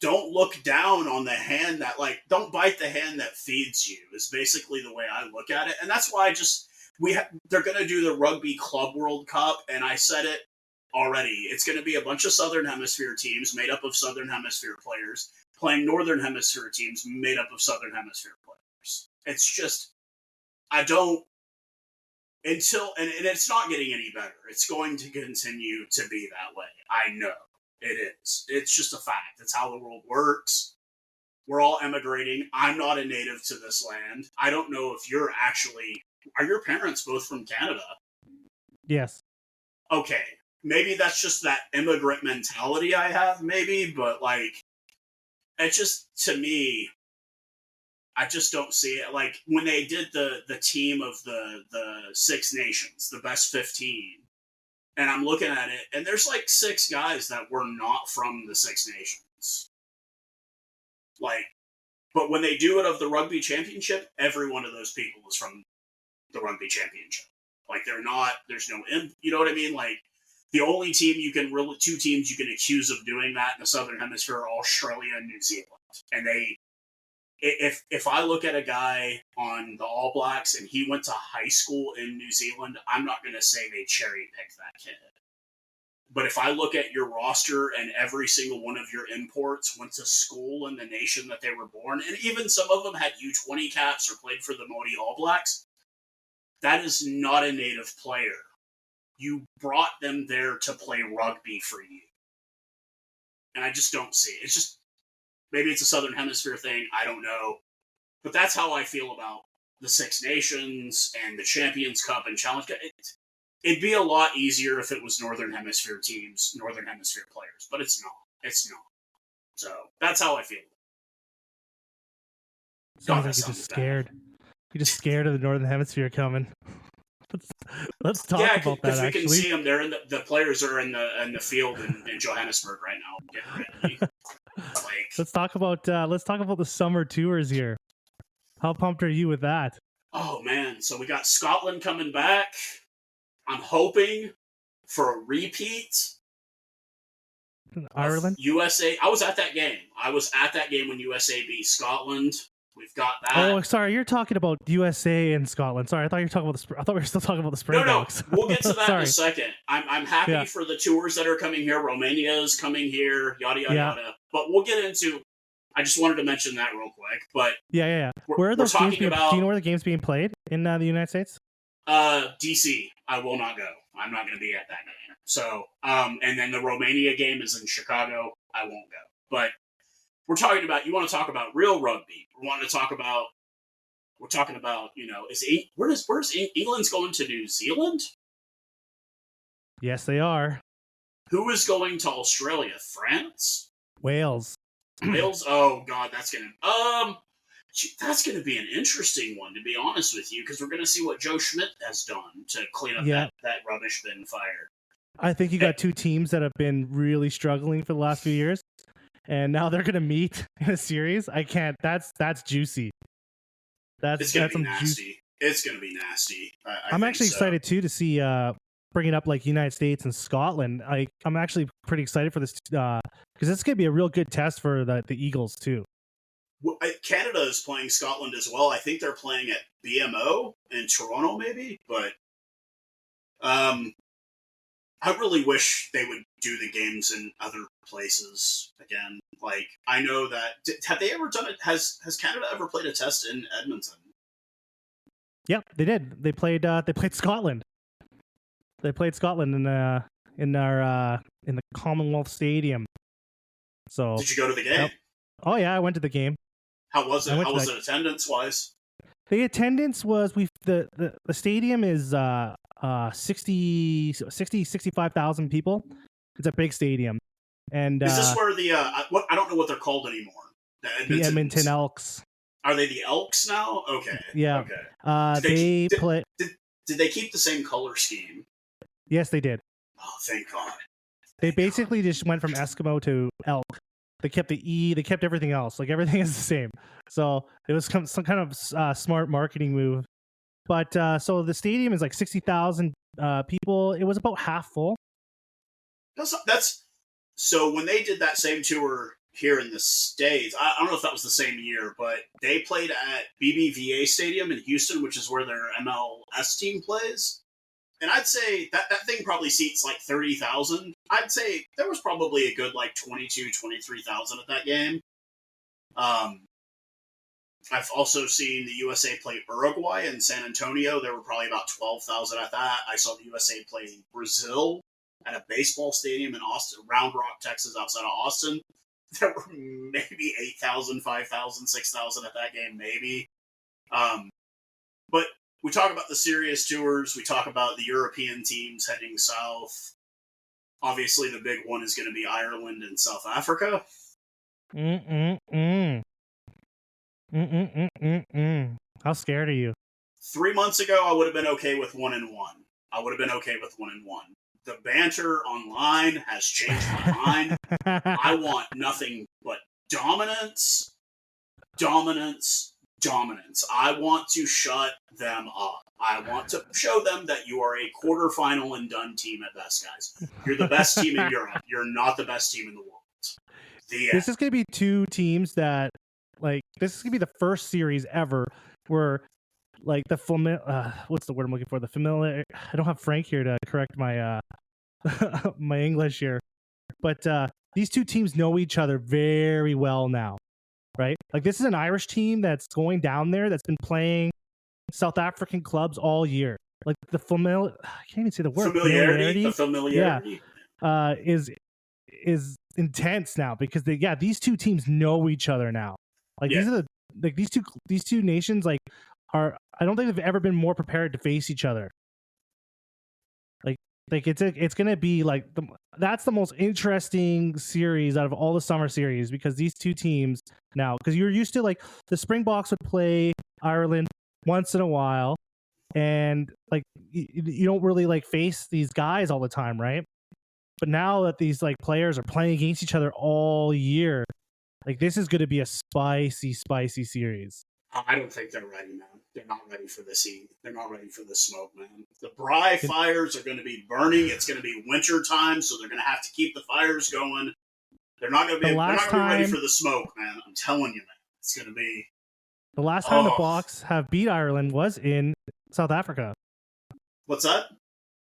don't look down on the hand that, like, don't bite the hand that feeds you, is basically the way I look at it. And that's why they're going to do the Rugby Club World Cup, and I said it already. It's going to be a bunch of Southern Hemisphere teams made up of Southern Hemisphere players playing Northern Hemisphere teams made up of Southern Hemisphere players. It's just, and it's not getting any better. It's going to continue to be that way. I know. It is. It's just a fact. It's how the world works. We're all emigrating. I'm not a native to this land. I don't know if are your parents both from Canada? Yes. Okay. Maybe that's just that immigrant mentality I have, maybe, but, like, it's just, to me, I just don't see it. Like, when they did the team of the Six Nations, the best 15, and I'm looking at it, and there's like 6 guys that were not from the Six Nations. Like, but when they do it of the Rugby Championship, every one of those people is from the Rugby Championship. Like, there's no, you know what I mean? Like, the only two teams you can accuse of doing that in the Southern Hemisphere are Australia and New Zealand. And if I look at a guy on the All Blacks and he went to high school in New Zealand, I'm not going to say they cherry-picked that kid. But if I look at your roster and every single one of your imports went to school in the nation that they were born, and even some of them had U20 caps or played for the Māori All Blacks, that is not a native player. You brought them there to play rugby for you. And I just don't see it. It's just, maybe it's a Southern Hemisphere thing. I don't know. But that's how I feel about the Six Nations and the Champions Cup and Challenge Cup. It'd be a lot easier if it was Northern Hemisphere teams, Northern Hemisphere players. But it's not. It's not. So that's how I feel. Sounds like you're just scared. You're just scared of the Northern Hemisphere coming. Let's talk about that. Because we actually can see them. They're in the players are in the field in Johannesburg right now. Getting ready. Like, let's talk about the summer tours here. How pumped are you with that? Oh man, so we got Scotland coming back. I'm hoping for a repeat. Ireland? USA. I was at that game. When USA beat Scotland. We've got that. Oh, sorry, you're talking about USA and Scotland. Sorry, I thought you were talking about I thought we were still talking about the Springboks. No, we'll get to that in a second. I'm happy for the tours that are coming here. Romania is coming here, yada, yada, yada. But we'll get into I just wanted to mention that real quick. But Yeah. Where are those games being? about, Do you know where the game's being played in the United States? DC. I will not go. I'm not going to be at that game. So, and then the Romania game is in Chicago. I won't go. But we're talking about. You want to talk about real rugby? We're talking about. Where's England's going to New Zealand? Yes, they are. Who is going to Australia? France? Wales. Wales? Oh God, that's gonna be an interesting one, to be honest with you, because we're gonna see what Joe Schmidt has done to clean up that rubbish bin fire. I think you got two teams that have been really struggling for the last few years, and now they're gonna meet in a series. I can't. That's juicy. It's gonna be nasty. It's gonna be nasty. I'm actually excited too to see bringing up like United States and Scotland. I'm actually pretty excited for this because it's gonna be a real good test for the Eagles too. Well, Canada is playing Scotland as well. I think they're playing at BMO in Toronto, maybe. But I really wish they would do the games in other places again. Like, I know that have they ever done it? Has Canada ever played a test in Edmonton? Yeah, they did. They played Scotland. They played Scotland in the Commonwealth Stadium. So did you go to the game? Oh yeah, I went to the game. How was it? How was it attendance wise? The attendance was the stadium is 65,000 people. It's a big stadium. And is this where the I don't know what they're called anymore? The Edmonton Elks. Are they the Elks now? Okay. Yeah. Okay. Did they keep the same color scheme? Yes, they did. Oh, thank God. They basically just went from Eskimo to elk. They kept the E. They kept everything else. Like, everything is the same. So it was some kind of smart marketing move. But so the stadium is like 60,000 people. It was about half full. That's so when they did that same tour here in the States, I don't know if that was the same year, but they played at BBVA Stadium in Houston, which is where their MLS team plays. And I'd say that thing probably seats like 30,000. I'd say there was probably a good like 22, 23,000 at that game. I've also seen the USA play Uruguay in San Antonio. There were probably about 12,000 at that. I saw the USA play Brazil at a baseball stadium in Austin, Round Rock, Texas, outside of Austin. There were maybe 8,000, 5,000, 6,000 at that game, maybe. But we talk about the serious tours. We talk about the European teams heading south. Obviously, the big one is going to be Ireland and South Africa. How scared are you? 3 months ago, I would have been okay with 1-1. The banter online has changed my mind. I want nothing but dominance. I want to shut them up. I want to show them that you are a quarterfinal and done team at best, guys. You're the best team in Europe. You're not the best team in the world. This is going to be two teams that, like, this is going to be the first series ever where, like, what's the word I'm looking for? The familiar. I don't have Frank here to correct my my English here, but these two teams know each other very well now. Right? Like, this is an Irish team that's going down there that's been playing South African clubs all year. Like, I can't even say the word. Familiarity. Yeah, is intense now because these two teams know each other now. Like, these two nations I don't think they've ever been more prepared to face each other. Like it's gonna be like that's the most interesting series out of all the summer series because these two teams now, because you're used to like the Springboks would play Ireland once in a while, and like you don't really like face these guys all the time, right? But now that these like players are playing against each other all year, like this is gonna be a spicy series. I don't think they're ready, man. They're not ready for this heat. They're not ready for the smoke, man. The Bry fires are going to be burning. It's going to be winter time, so they're going to have to keep the fires going. They're not going to be ready for the smoke, man. I'm telling you, man. It's going to be... The last time the Boks have beat Ireland was in South Africa. What's that?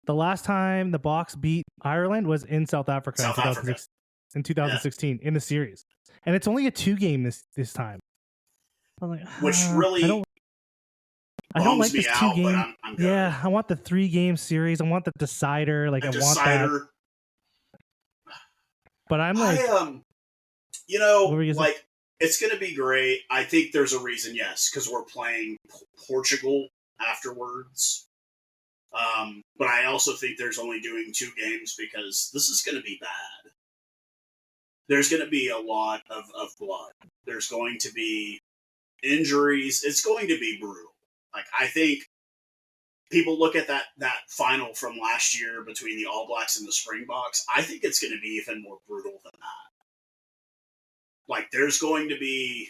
The last time the Boks beat Ireland was in South Africa. in 2016 in the series, and it's only a 2-game this time. I'm like, which really I don't like me this out, 2-game. but I'm good. Yeah, I want the 3-game series. I want the decider. Like, I want that. But I'm like, you know, what were you saying? like, it's going to be great. I think there's a reason, yes, because we're playing Portugal afterwards. But I also think there's only doing 2 games because this is going to be bad. There's going to be a lot of blood. There's going to be injuries. It's going to be brutal. Like, I think people look at that final from last year between the All Blacks and the Springboks. I think it's going to be even more brutal than that. Like, there's going to be,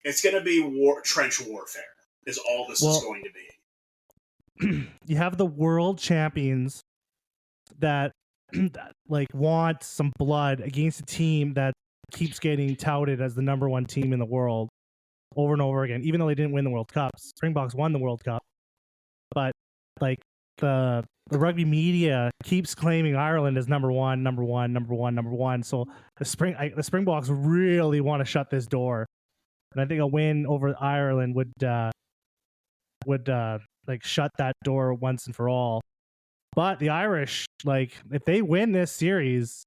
it's going to be trench warfare is all this is going to be. You have the world champions that like want some blood against a team that keeps getting touted as the number 1 team in the world over and over again, even though they didn't win the World Cup. Springboks won the World Cup, but like the rugby media keeps claiming Ireland is number one. So the Springboks really want to shut this door, and I think a win over Ireland would like shut that door once and for all. But the Irish, like, if they win this series,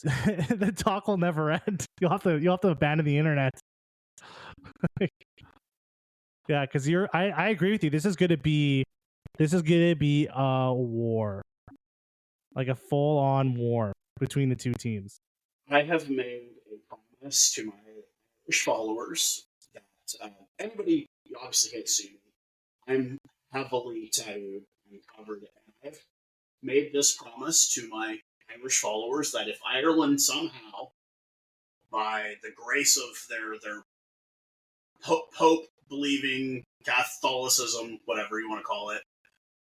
the talk will never end. You'll have to abandon the internet. Yeah, because I agree with you. This is gonna be a war, like a full-on war between the 2 teams. I have made a promise to my Irish followers that anybody, you obviously can't see me. I'm heavily tattooed and covered, and I've made this promise to my Irish followers that if Ireland somehow, by the grace of their Pope believing Catholicism, whatever you want to call it,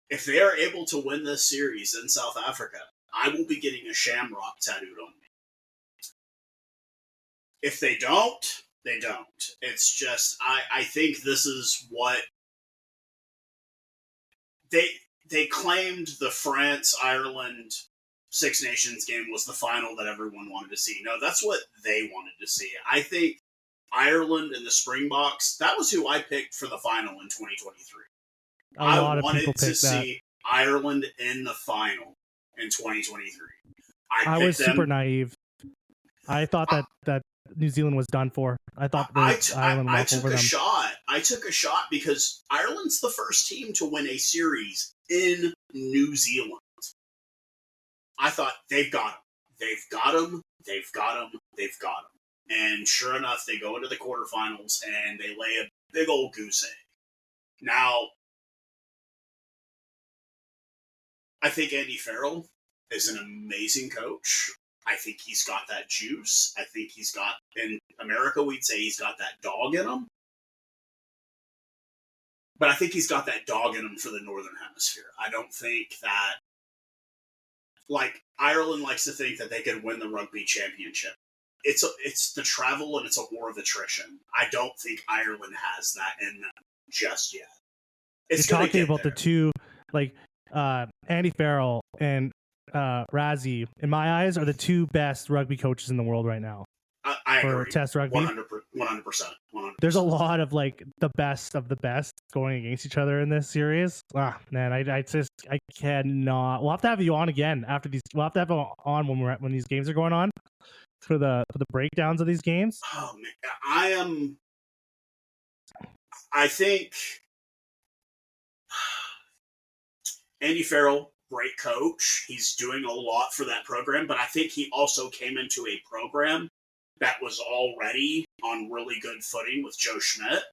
if they are able to win this series in South Africa, I will be getting a shamrock tattooed on me. If they don't, they don't. It's just, I think this is what they claimed the France-Ireland Six Nations game was the final that everyone wanted to see. No, that's what they wanted to see. I think Ireland and the Springboks, that was who I picked for the final in 2023. I wanted to see Ireland in the final in 2023. I was super naive. I thought that New Zealand was done for. I thought Ireland I took a shot. I took a shot because Ireland's the first team to win a series in New Zealand. I thought, they've got him. They've got him. They've got him. They've got him. And sure enough, they go into the quarterfinals and they lay a big old goose egg. Now, I think Andy Farrell is an amazing coach. I think he's got that juice. I think he's got, in America, we'd say he's got that dog in him. But I think he's got that dog in him for the Northern Hemisphere. I don't think that, like, Ireland likes to think that they could win the rugby championship. It's the travel and it's a war of attrition. I don't think Ireland has that in them just yet. You're talking about the two, like, Andy Farrell and Razzie, in my eyes, are the 2 best rugby coaches in the world right now. I for agree. Test rugby. 100%. There's a lot of, like, the best of the best going against each other in this series. Man, I cannot. We'll have to have you on again after these. We'll have to have you on when these games are going on for the breakdowns of these games. Oh man, I think Andy Farrell, great coach. He's doing a lot for that program, but I think he also came into a program that was already on really good footing with Joe Schmidt.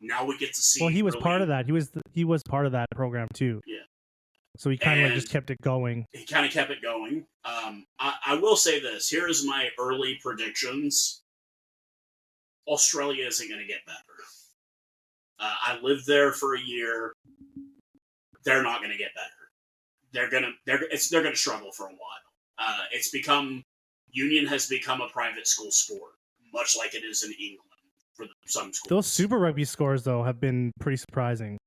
Now we get to see. Well, he was part of that. He was part of that program too. Yeah. So he kind of just kept it going. He kind of kept it going. I will say this. Here is my early predictions. Australia isn't going to get better. I lived there for a year. They're not going to get better. They're going to struggle for a while. Union has become a private school sport, much like it is in England for some schools. Those Super Rugby scores, though, have been pretty surprising.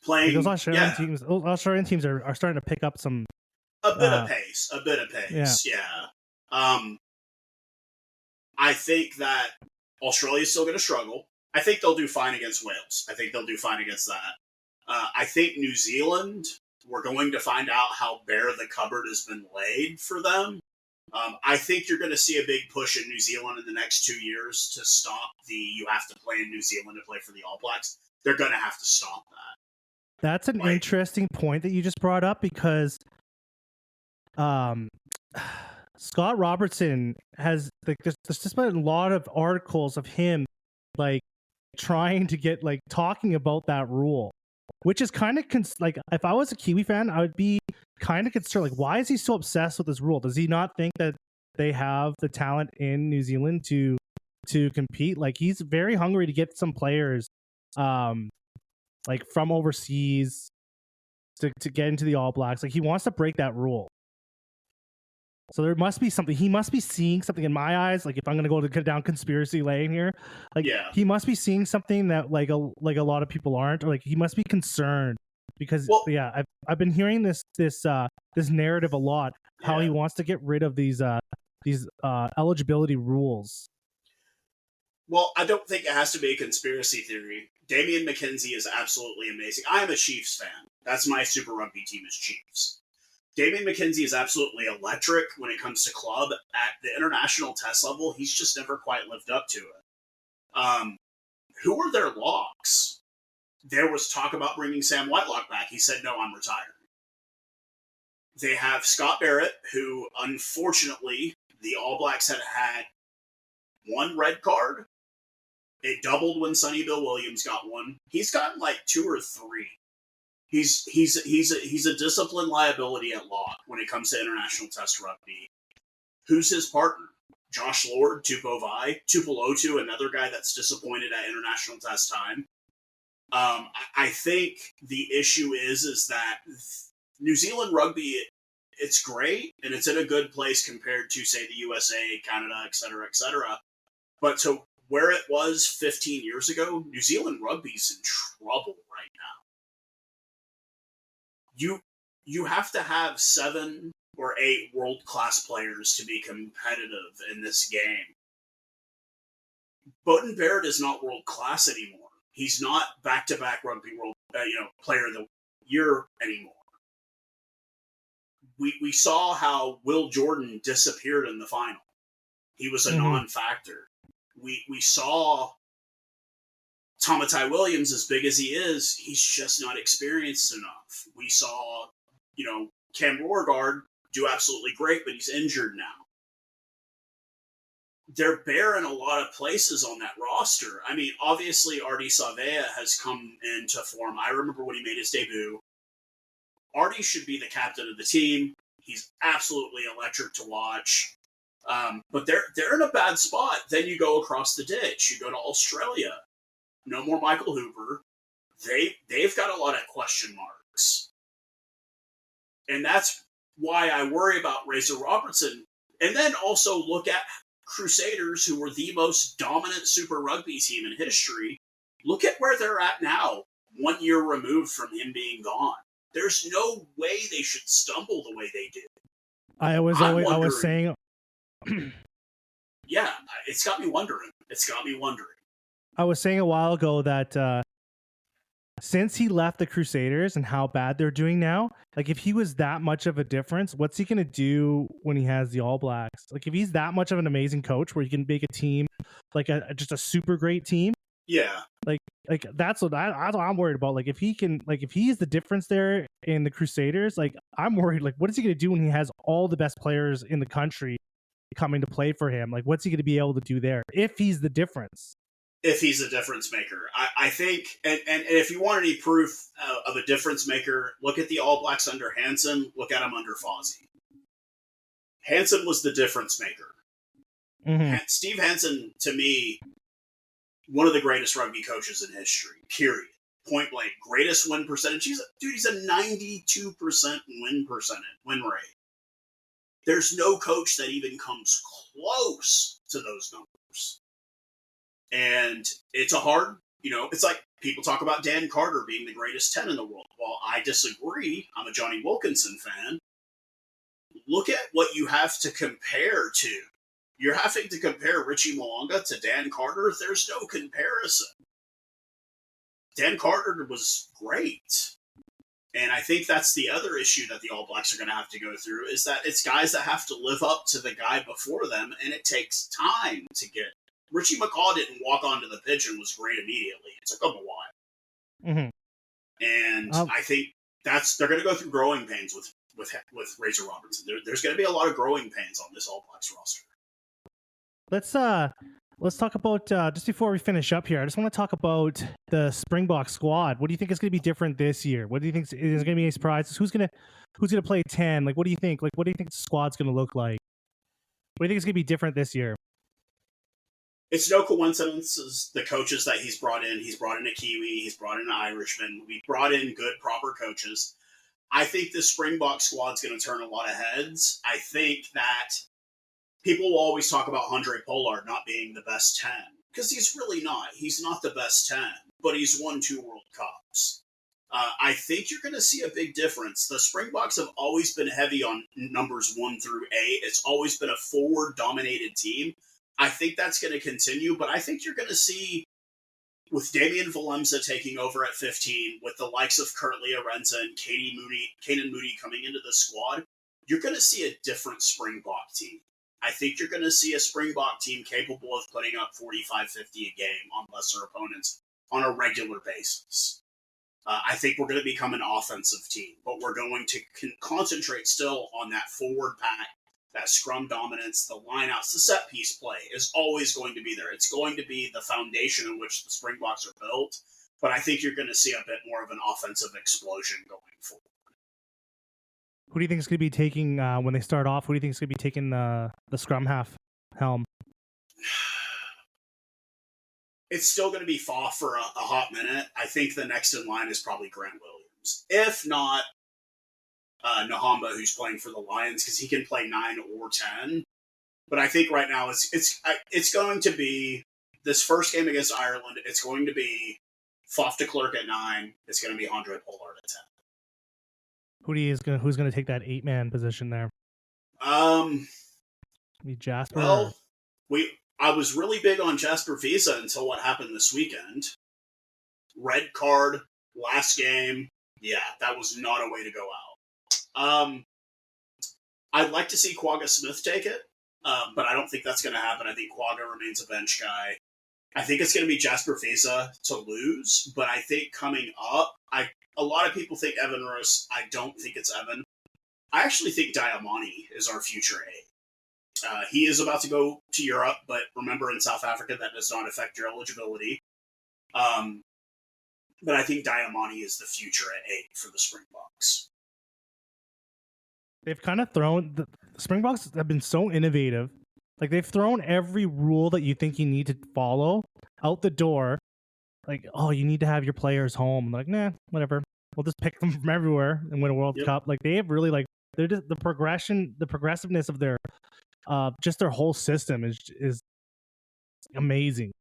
Playing those Australian teams are starting to pick up some A bit of pace. A bit of pace. Yeah. I think that Australia's still going to struggle. I think they'll do fine against Wales. I think they'll do fine against that. I think New Zealand, we're going to find out how bare the cupboard has been laid for them. I think you're going to see a big push in New Zealand in the next 2 years to stop you have to play in New Zealand to play for the All Blacks. They're going to have to stop that. That's an interesting point that you just brought up, because Scott Robertson has, like, there's just been a lot of articles of him, like, trying to get, like, talking about that rule, which is kind of like, if I was a Kiwi fan, I would be kind of concerned, like, why is he so obsessed with this rule? Does he not think that they have the talent in New Zealand to compete? Like, he's very hungry to get some players like from overseas to get into the All Blacks. Like, he wants to break that rule. So there must be something. He must be seeing something, in my eyes. Like, if I'm going to go down conspiracy lane here, like, he must be seeing something that like a lot of people aren't, or like he must be concerned, because I've been hearing this narrative a lot, how he wants to get rid of these eligibility rules. Well, I don't think it has to be a conspiracy theory. Damian McKenzie is absolutely amazing. I am a Chiefs fan. That's my Super Rugby team, is Chiefs. Damian McKenzie is absolutely electric when it comes to club. At the international test level, he's just never quite lived up to it. Who are their locks? There was talk about bringing Sam Whitelock back. He said, no, I'm retiring. They have Scott Barrett, who, unfortunately, the All Blacks had one red card. It doubled when Sonny Bill Williams got one. He's gotten like 2 or 3. He's a disciplined liability at lock when it comes to international test rugby. Who's his partner? Josh Lord, Tupulotu, another guy that's disappointed at international test time. I think the issue is that New Zealand rugby, it's great and it's in a good place compared to, say, the USA, Canada, etc., etc. But to where it was 15 years ago, New Zealand rugby's in trouble right now. You have to have 7 or 8 world-class players to be competitive in this game. Beauden Barrett is not world-class anymore. He's not back-to-back rugby world player of the year anymore. We saw how Will Jordan disappeared in the final. He was a non-factor. We saw Tamatai Williams, as big as he is, he's just not experienced enough. We saw, Cam Beauregard do absolutely great, but he's injured now. They're bare in a lot of places on that roster. I mean, obviously, Artie Savea has come into form. I remember when he made his debut. Artie should be the captain of the team. He's absolutely electric to watch. But they're in a bad spot. Then you go across the ditch. You go to Australia. No more Michael Hooper. They've got a lot of question marks. And that's why I worry about Razor Robertson. And then also look at Crusaders, who were the most dominant Super Rugby team in history. Look at where they're at now, 1 year removed from him being gone. There's no way they should stumble the way they did. I was saying... Yeah, it's got me wondering. I was saying a while ago that since he left the Crusaders and how bad they're doing now, like, if he was that much of a difference, what's he going to do when he has the All Blacks? Like, if he's that much of an amazing coach where he can make a team, like just a super great team. Yeah. Like that's what I'm worried about. Like, if he can, like, if he is the difference there in the Crusaders, like, I'm worried, like, what is he going to do when he has all the best players in the country coming to play for him? Like, what's he going to be able to do there if he's the difference? If he's a difference maker, I think, and if you want any proof of a difference maker, look at the All Blacks under Hansen. Look at him under Fozzie. Hansen was the difference maker. Mm-hmm. Steve Hansen, to me, one of the greatest rugby coaches in history. Period. Point blank. Greatest win percentage. He's a 92% win rate. There's no coach that even comes close to those numbers. And it's it's like people talk about Dan Carter being the greatest 10 in the world. Well, I disagree. I'm a Johnny Wilkinson fan. look at what you have to compare to. You're having to compare Richie Mo'unga to Dan Carter. There's no comparison. Dan Carter was great. And I think that's the other issue that the All Blacks are going to have to go through, is that it's guys that have to live up to the guy before them, and it takes time to get. Richie McCaw didn't walk onto the pitch and was great immediately. It took him a while. Mm-hmm. And I think they're going to go through growing pains with Razor Robertson. There's going to be a lot of growing pains on this All Blacks roster. Let's talk about, just before we finish up here, I just want to talk about the Springbok squad. What do you think is going to be different this year? What do you think is going to be any surprises? Who's going to play 10? Like, what do you think? Like, what do you think the squad's going to look like? What do you think is going to be different this year? It's no coincidence the coaches that he's brought in. He's brought in a Kiwi. He's brought in an Irishman. We brought in good, proper coaches. I think the Springbok squad's going to turn a lot of heads. I think that people will always talk about Handré Pollard not being the best 10, because he's really not. He's not the best 10, but he's won 2 World Cups. I think you're going to see a big difference. The Springboks have always been heavy on numbers 1 through 8. It's always been a forward-dominated team. I think that's going to continue, but I think you're going to see, with Damian Valemza taking over at 15, with the likes of Kurtley Arenza and Kanan Moody coming into the squad, you're going to see a different Springbok team. I think you're going to see a Springbok team capable of putting up 45-50 a game on lesser opponents on a regular basis. I think we're going to become an offensive team, but we're going to concentrate still on that forward pack, that scrum dominance, the lineouts, the set piece play is always going to be there. It's going to be the foundation in which the Springboks are built, but I think you're going to see a bit more of an offensive explosion going forward. Who do you think is going to be taking, when they start off, who do you think is going to be taking the scrum half helm? It's still going to be Fa for a hot minute. I think the next in line is probably Grant Williams. If not, Nahamba, who's playing for the Lions, because he can play 9 or 10. But I think right now it's going to be, this first game against Ireland, it's going to be Faf de Klerk at 9. It's going to be Handré Pollard at 10. Who's going to take that 8-man position there? Be Jasper. Well, I was really big on Jasper Visa until what happened this weekend. Red card, last game. Yeah, that was not a way to go out. I'd like to see Quagga Smith take it, but I don't think that's going to happen. I think Quagga remains a bench guy. I think it's going to be Jasper Visa to lose, but I think coming up, a lot of people think Evan Roos. I don't think it's Evan. I actually think Diamani is our future 8. He is about to go to Europe, but remember, in South Africa, that does not affect your eligibility. But I think Diamani is the future at 8 for the Springboks. They've kind of thrown, the Springboks have been so innovative. Like, they've thrown every rule that you think you need to follow out the door. Like, oh, you need to have your players home. I'm like, nah, whatever. We'll just pick them from everywhere and win a World Cup. Like, they have really, like, they're just, the progressiveness of their, just their whole system is amazing.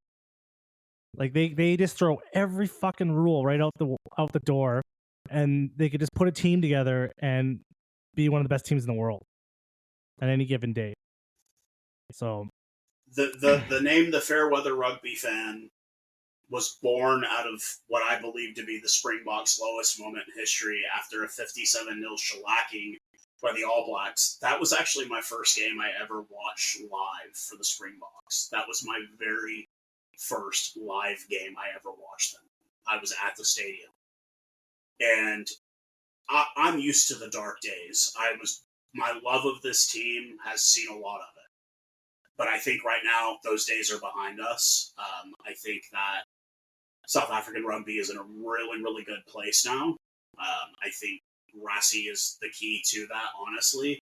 Like, they just throw every fucking rule right out the door, and they could just put a team together and be one of the best teams in the world at any given day. So the name the Fairweather Rugby fan was born out of what I believe to be the Springboks' lowest moment in history after a 57-0 shellacking by the All Blacks. That was actually my first game I ever watched live for the Springboks. That was my very first live game I ever watched them. I was at the stadium. And I'm used to the dark days. My love of this team has seen a lot of it. But I think right now those days are behind us. I think that South African rugby is in a really, really good place now. I think Rassie is the key to that, honestly.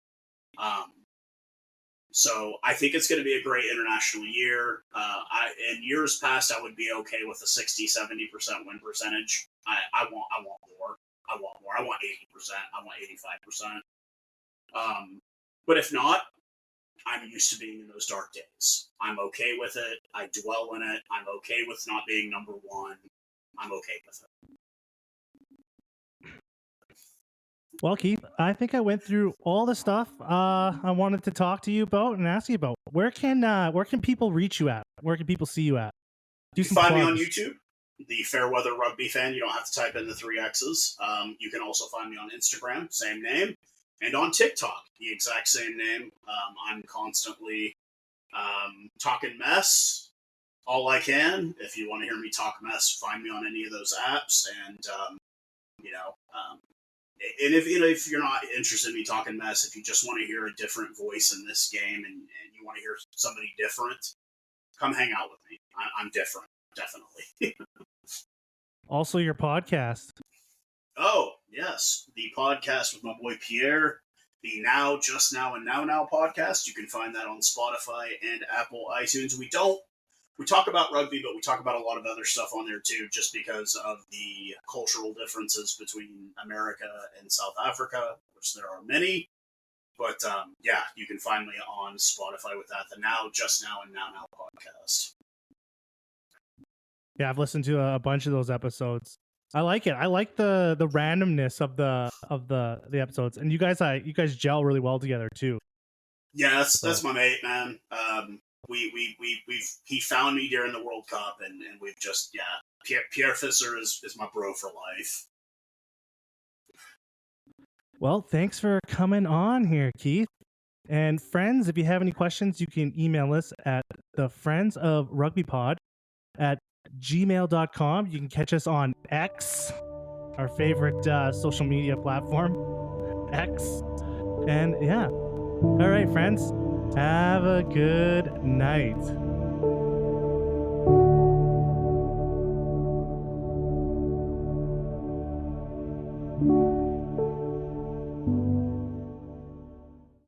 So I think it's going to be a great international year. In years past, I would be okay with a 60-70% win percentage. I want more. I want more. I want 80%. I want 85%. But if not, I'm used to being in those dark days. I'm okay with it. I dwell in it. I'm okay with not being number 1. I'm okay with it. Well, Keith, I think I went through all the stuff I wanted to talk to you about and ask you about. Where can people reach you at? Where can people see you at? You can find me on YouTube, the Fairweather Rugby fan. You don't have to type in the 3 X's. You can also find me on Instagram, same name, and on TikTok, the exact same name. I'm constantly talking mess all I can. If you want to hear me talk mess, find me on any of those apps. And and if you're not interested in me talking mess, if you just want to hear a different voice in this game and you want to hear somebody different, come hang out with me. I'm different, definitely. Also, your podcast. Oh, yes. The podcast with my boy Pierre, the Now, Just Now, and Now podcast. You can find that on Spotify and Apple iTunes. We talk about rugby, but we talk about a lot of other stuff on there too, just because of the cultural differences between America and South Africa, which there are many. But yeah, you can find me on Spotify with that, the Now, Just Now, and Now podcast. Yeah, I've listened to a bunch of those episodes. I like it. I like the randomness of the episodes, and you guys gel really well together too. Yeah, that's my mate, man. He found me during the World Cup, and we've just Pierre Fisser is my bro for life. Well, thanks for coming on here, Keith. And friends, if you have any questions, you can email us at the Friends of Rugby Pod at gmail.com. You can catch us on X, our favorite social media platform, X. And yeah. All right, friends, have a good night.